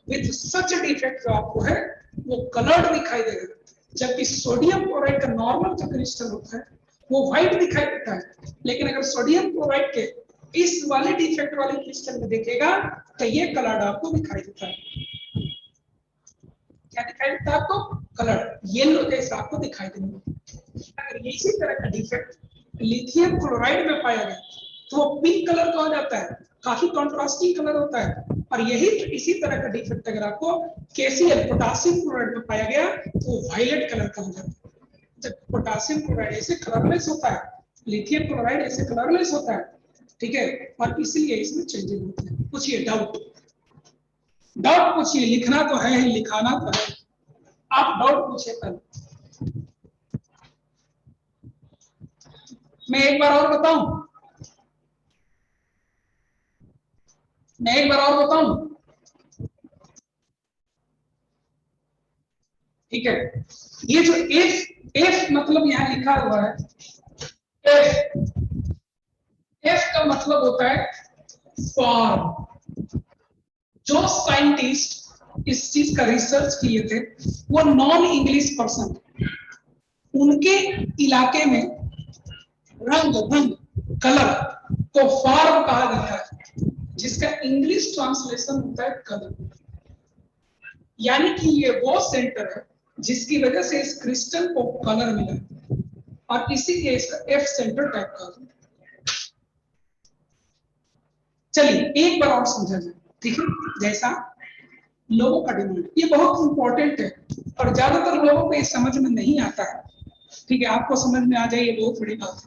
विद सच डिफेक्ट जो आपको है वो कलर्ड दिखाई देगा, जबकि सोडियम क्लोराइड का नॉर्मल जो क्रिस्टल होता है वो व्हाइट दिखाई देता है। लेकिन अगर सोडियम क्लोराइड के इस वाले डिफेक्ट वाले क्रिस्टल में देखेगा तो ये कलर्ड आपको दिखाई देता है। क्या दिखाई देता है आपको? कलर येलो जैसा आपको दिखाई देगा। अगर इसी तरह का डिफेक्ट लिथियम क्लोराइड में पाया गया तो वो पिंक कलर का हो जाता है, काफी कॉन्ट्रास्टिंग कलर होता है। और यही इसी तरह का डिफेक्ट अगर आपको KCl पोटेशियम क्लोराइड में पाया गया तो वायलेट कलर का हो जाता है। जब पोटेशियम क्लोराइड ऐसे कलरलेस होता है, लिथियम क्लोराइड ऐसे कलरलेस होता है, ठीक है, और इसलिए इसमें चेंजेस होते हैं। पूछिए डाउट, डाउट पूछिए, लिखना तो है, लिखाना तो है, आप डाउट पूछिए कल। मैं एक बार और बताऊं, मैं एक बार और बताऊं, ठीक है? ये जो एफ मतलब यहां लिखा हुआ है, एफ का मतलब होता है फॉर्म। जो साइंटिस्ट इस चीज का रिसर्च किए थे वो नॉन इंग्लिश पर्सन, उनके इलाके में रंग कलर को फॉर्म कहा जाता है, जिसका इंग्लिश ट्रांसलेशन होता है कलर। यानी कि ये वो सेंटर है जिसकी वजह से इस क्रिस्टल को कलर मिला और इसीलिए इसका एफ सेंटर टाइप का। चलिए एक बार और समझा जाए, ठीक है? जैसा लोगों का डिमांड, ये बहुत इंपॉर्टेंट है और ज्यादातर लोगों को ये समझ में नहीं आता है, ठीक है? आपको समझ में आ जाए ये बहुत बड़ी बात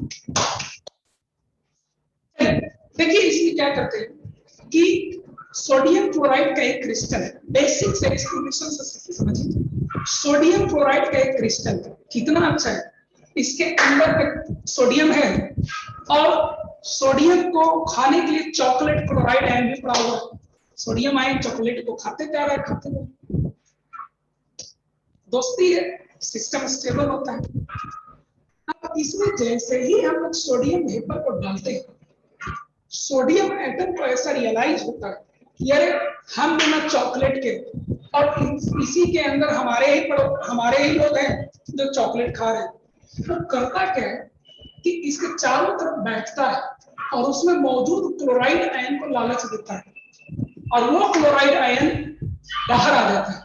है। देखिए इसमें क्या करते हैं कि सोडियम क्लोराइड का एक क्रिस्टल है, बेसिक से एक्सप्लेनेशन से समझिए। सोडियम क्लोराइड का एक क्रिस्टल कितना अच्छा है, इसके अंदर सोडियम है और सोडियम को खाने के लिए चॉकलेट क्लोराइड आयन भी पड़ा हुआ है। सोडियम आयन चॉकलेट को खाते जा रहा है, खाते जा, दोस्ती है, सिस्टम स्टेबल होता है। अब इसमें जैसे ही हम लोग सोडियम वेपर को डालते हैं, सोडियम एटम को ऐसा रियलाइज होता है कि अरे हम बिना चॉकलेट के, और इसी के अंदर हमारे ही लोग हैं जो चॉकलेट खा रहे हैं। तो करता क्या है कि इसके चारों तरफ बैठता है और उसमें मौजूद क्लोराइड आयन को लालच देता है और वो क्लोराइड आयन बाहर आ जाता है।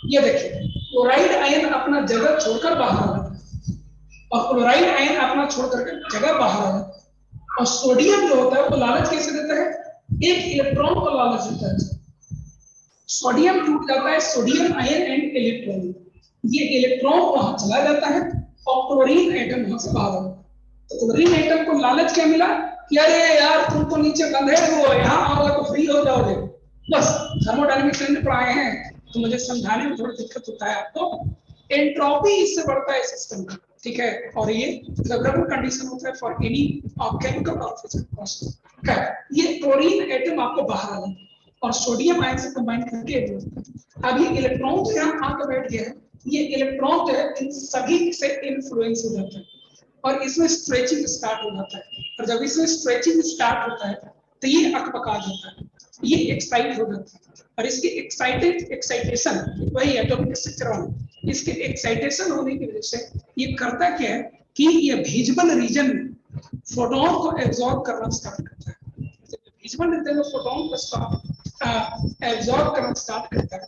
ये देखिए क्लोराइड आयन अपना जगह छोड़कर बाहर आ जाता है और क्लोराइड आयन अपना छोड़कर जगह बाहर आ जाता है। और सोडियम जो होता है वो लालच कैसे देता है? एक इलेक्ट्रॉन को लालच देता है। सोडियम टूट जाता है, सोडियम आयन एंड इलेक्ट्रॉन, ये इलेक्ट्रॉन वहां चला जाता है और क्लोरीन एटम वहां से बाहर आता है। तो क्लोरीन एटम को लालच क्या मिला कि अरे यार तुम तो नीचे बंधे हो, यहाँ आओगे तो फ्री हो जाओगे। बस थर्मोडायनेमिक्स में पढ़ाए हैं तो मुझे समझाने में थोड़ा दिक्कत होता है आपको। एंट्रोपी इससे बढ़ता है सिस्टम का, ठीक है? और ये फेवरेबल कंडीशन होता है फॉर एनी केमिकल और फिजिकल प्रोसेस। ये क्लोरीन एटम आपको बाहर आ जाता है और सोडियम आयन से कंबाइन करके अभी इलेक्ट्रॉन जो यहाँ आकर बैठ गया है, ये इलेक्ट्रॉन जो है इन सभी से इन्फ्लुएंस हो जाता है और इसमें स्ट्रेचिंग स्टार्ट हो जाता है। और जब इसमें स्ट्रेचिंग स्टार्ट होता है तो ये अकबका जाता है ये एक्साइट हो जाता है और इसके एक्साइटेशन वही एटॉमिक स्ट्रक्चर वाला, इसके एक्साइटेशन होने की वजह से ये करता क्या है कि ये विजिबल रीजन फोटोन को एब्जॉर्ब करना स्टार्ट करता है। विजिबल रीजन में फोटोन को एब्जॉर्ब करना स्टार्ट करता है,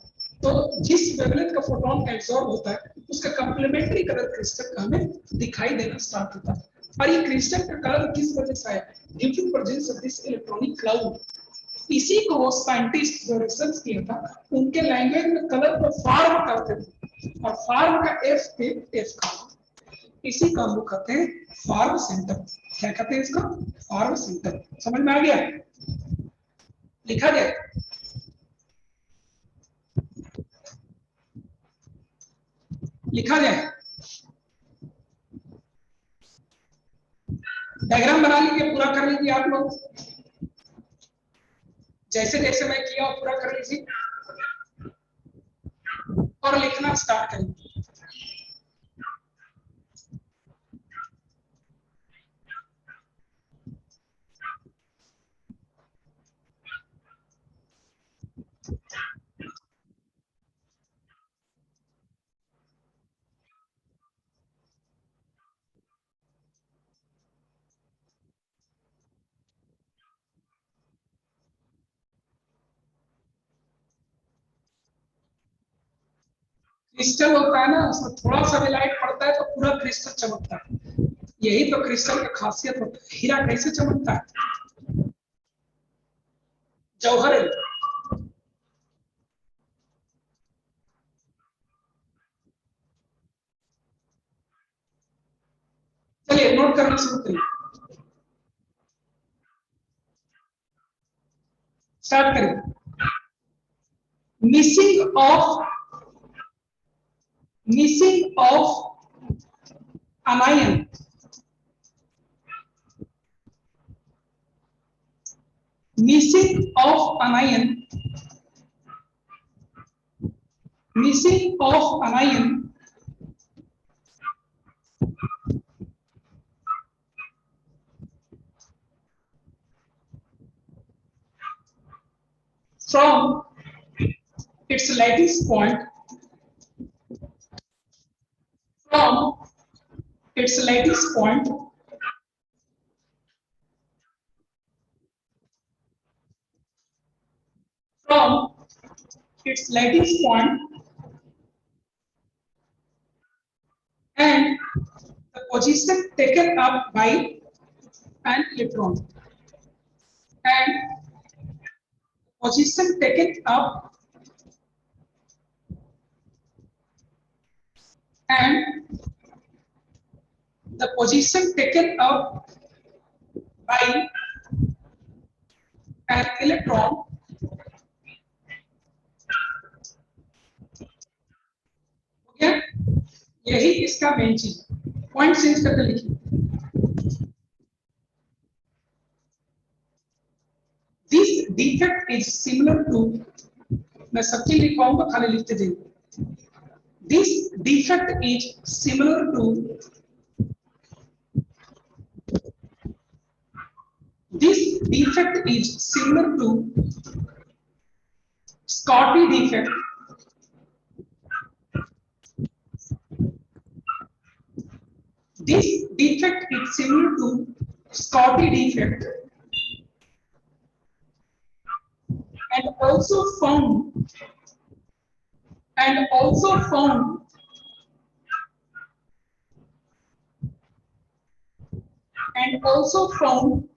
तो जिस वेवलेंथ का फोटोन एब्जॉर्ब होता है उसका कंप्लीमेंट्री कलर क्रिस्टल का हमें दिखाई देना स्टार्ट होता है। और ये क्रिस्टल का कलर किस वजह से आया? Due to presence of this electronic cloud. इसी को वो साइंटिस्ट जो रिसर्च किया था उनके लैंग्वेज में कलर को फार्म करते थे, और फार्म का एफ पे एफ का, इसी का हम लोग कहते हैं फार्म सेंटर। क्या कहते हैं इसको? Farm centre. समझ में आ गया? लिखा जाए, लिखा जाए, डायग्राम बना लीजिए, पूरा कर लीजिए आप लोग, जैसे जैसे मैं किया पूरा कर लीजिए और लिखना स्टार्ट करेंगे। क्रिस्टल होता है ना, उसमें थोड़ा सा भी लाइट पड़ता है तो पूरा क्रिस्टल चमकता है। यही तो क्रिस्टल का खासियत होता है। हीरा कैसे चमकता है? जौहर है। चलिए नोट करना शुरू करिए, स्टार्ट करिए। Missing of अनायन, missing of अनायन, missing of अनायन from its lattice point, from its lattice point from its lattice point and the position taken up by an electron, and position taken up and the position taken up by an electron okay. यही इसका main चीज, point change करके लिखिए। This defect is similar to, मैं सब चीज लिखवाऊंगा, खाली लिखते जाइए। This defect is similar to, this defect is similar to Scotty defect, this defect is similar to Scotty defect and also found and also found and also found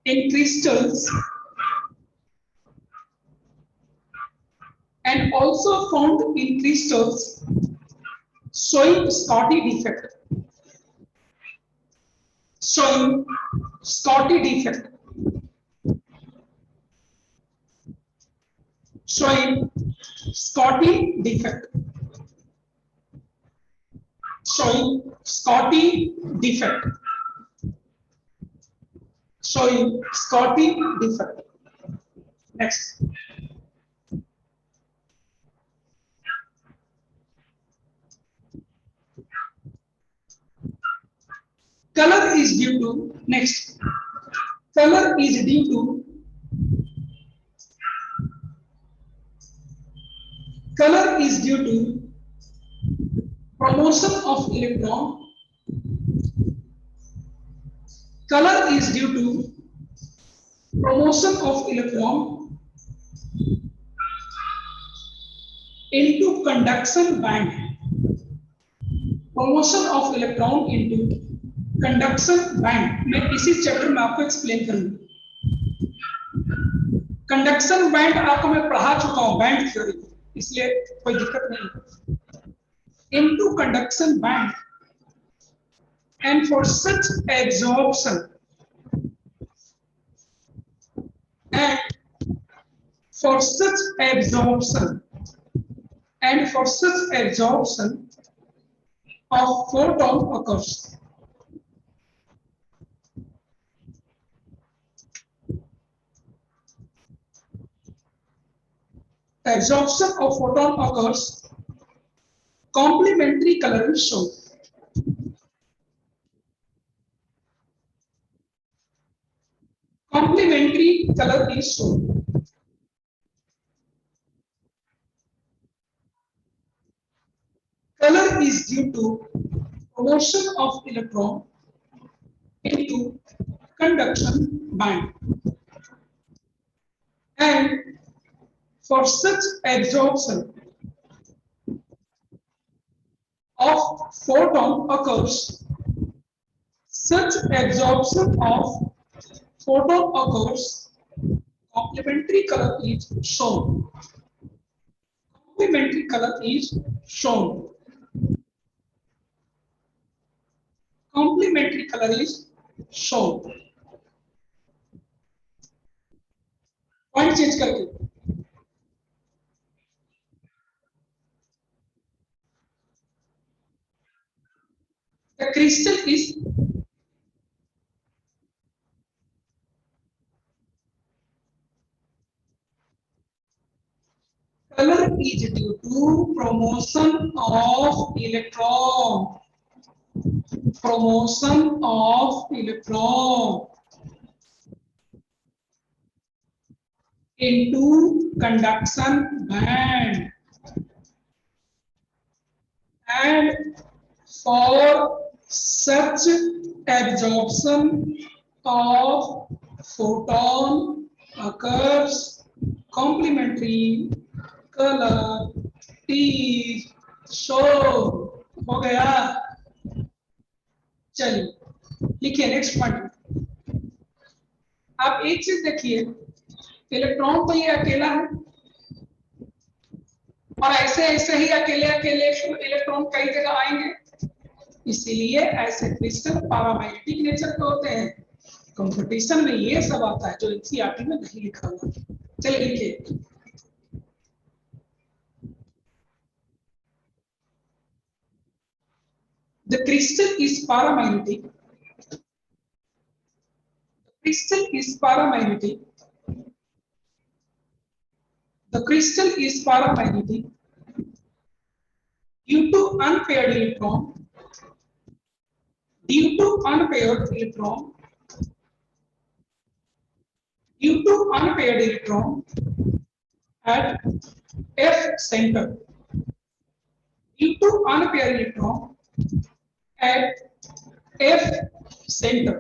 in crystals and also found in crystals showing Scotty defect, showing Scotty defect, showing Scotty defect, showing Scotty defect, showing Scotty defect. Next. Color is due to, next. Color is due to is due to promotion of electron. Color is due to promotion of electron into conduction band. Promotion of electron into conduction band. मैं इसी chapter में आपको explain करूंगा. Conduction band आपको मैं पढ़ा चुका हूं बैंड थ्योरी, इसलिए कोई दिक्कत नहीं. Into conduction band and for such absorption and for such absorption of photon occurs. Absorption of photon occurs. Complementary color is shown. Complementary color is shown. Color is due to promotion of electron into conduction band and for such absorption of photon occurs. Such absorption of photon occurs. Complementary color is shown. Complementary color is shown. Complementary color is shown. Point change करके. The crystal is color is due to promotion of electron. Promotion of electron into conduction band and for such absorption of photon occurs. Complementary color is shown. हो गया. चलिए लिखिए next point. आप एक चीज देखिए, electron तो ये अकेला है और ऐसे ऐसे ही अकेले अकेले इलेक्ट्रॉन कई जगह आएंगे, इसीलिए ऐसे क्रिस्टल पैरामैग्नेटिक नेचर के होते हैं. कंपटीशन में ये सब आता है जो एनसीईआरटी में नहीं लिखा हुआ. चलिए लिखिए. The crystal is paramagnetic. Crystal is paramagnetic. The crystal is paramagnetic due to unpaired electron. Due to unpaired electron. Due to unpaired electron at F center. Due to unpaired electron at F center.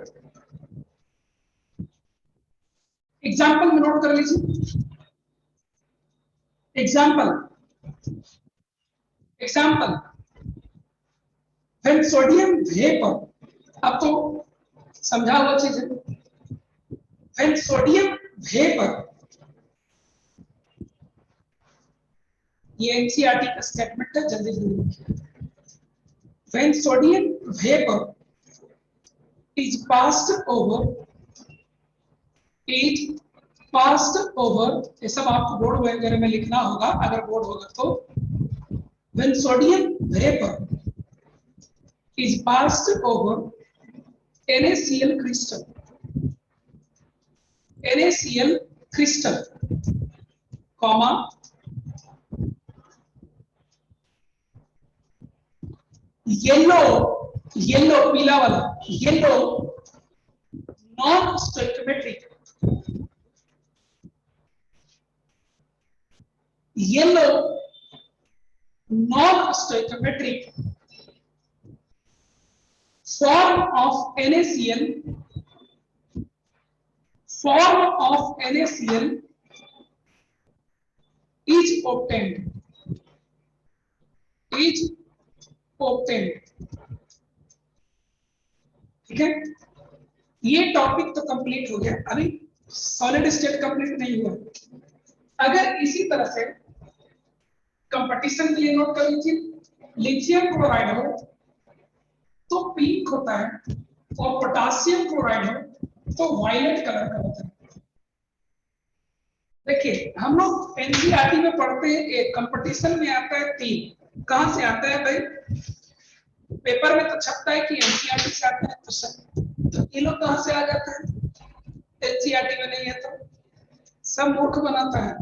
Example में note कर लीजिए. Example when sodium vapor, आपको समझा हुआ चीज है. when sodium vapor, ये NCERT का स्टेटमेंट है, जल्दी जल्दी. when sodium vapor is passed over, ये सब आपको बोर्ड वगैरह में लिखना होगा अगर बोर्ड होगा तो. when sodium vapor is passed over NaCl crystal, comma yellow पीला वाला yellow non stoichiometric, yellow non stoichiometric form of NaCl is obtained ठीक है। ये टॉपिक तो कंप्लीट हो गया, अभी सॉलिड स्टेट कंप्लीट नहीं हुआ। अगर इसी तरह से कंपटीशन के लिए नोट कर लीजिए, लिथियम क्लोराइड हो तो पिंक होता है और पोटासियम क्लोराइड हो तो वायलेट कलर का होता है। देखिए हम लोग एनसीईआरटी में पढ़ते हैं, एक कंपटीशन में आता है 3, कहां से आता है भाई? पेपर में तो छपता है कि एनसीईआरटी से आता है, तो ये लोग कहां से आ जाता है? एनसीईआरटी में नहीं है तो सब मूर्ख बनाता है।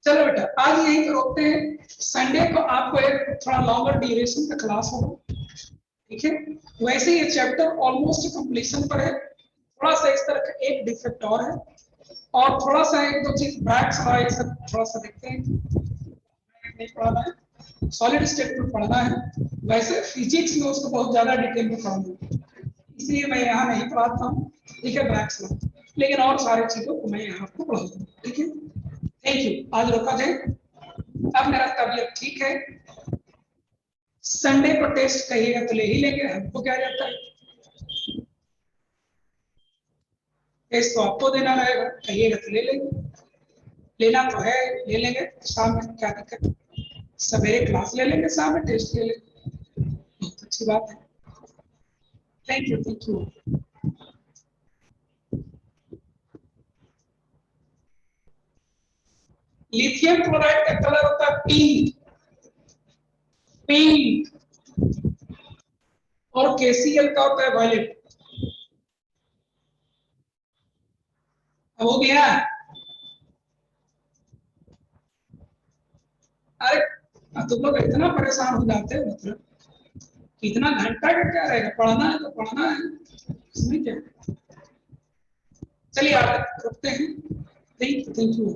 चलो बेटा आज यहीं पर रोकते हैं, संडे को आपको एक थोड़ा लॉन्गर ड्यूरेशन का क्लास होगा, ठीक है। वैसे ये चैप्टर ऑलमोस्ट कंप्लीशन पर है, थोड़ा सा इस तरह का एक डिफेक्ट और है, और थोड़ा सा एक दो चीज ब्रैक्स और ये सब थोड़ा सा देखते हैं। नहीं पढ़ाना है, सॉलिड स्टेट में पढ़ना है, वैसे फिजिक्स में उसको बहुत ज्यादा डिटेल में पढ़ाना है, इसलिए मैं यहाँ नहीं पढ़ाता हूँ, ठीक है, ब्रैक्स में, लेकिन और सारी चीजों को मैं यहाँ आपको पढ़ाता हूँ, ठीक है। थैंक यू, आज रोका जाए। अब मेरा तबीयत ठीक है, संडे को टेस्ट कहिएगा तो ले ही लेंगे, हमको क्या जाता है, टेस्ट तो आपको देना रहेगा, कहिएगा तो ले लेंगे, लेना तो है ले लेंगे, शाम में क्या दिक्कत है, सवेरे क्लास ले लेंगे, शाम में टेस्ट ले लेंगे, बहुत अच्छी बात है। Thank you, thank you. Lithium chloride का कलर होता है पिंक, और KCl का होता है वायलेट। अब हो गया? अरे तुम लोग इतना परेशान हो जाते हो, मतलब कितना घंटा का क्या रहेगा, पढ़ना है तो पढ़ना है, इसमें क्या। चलिए आगे रुकते हैं, थैंक यू।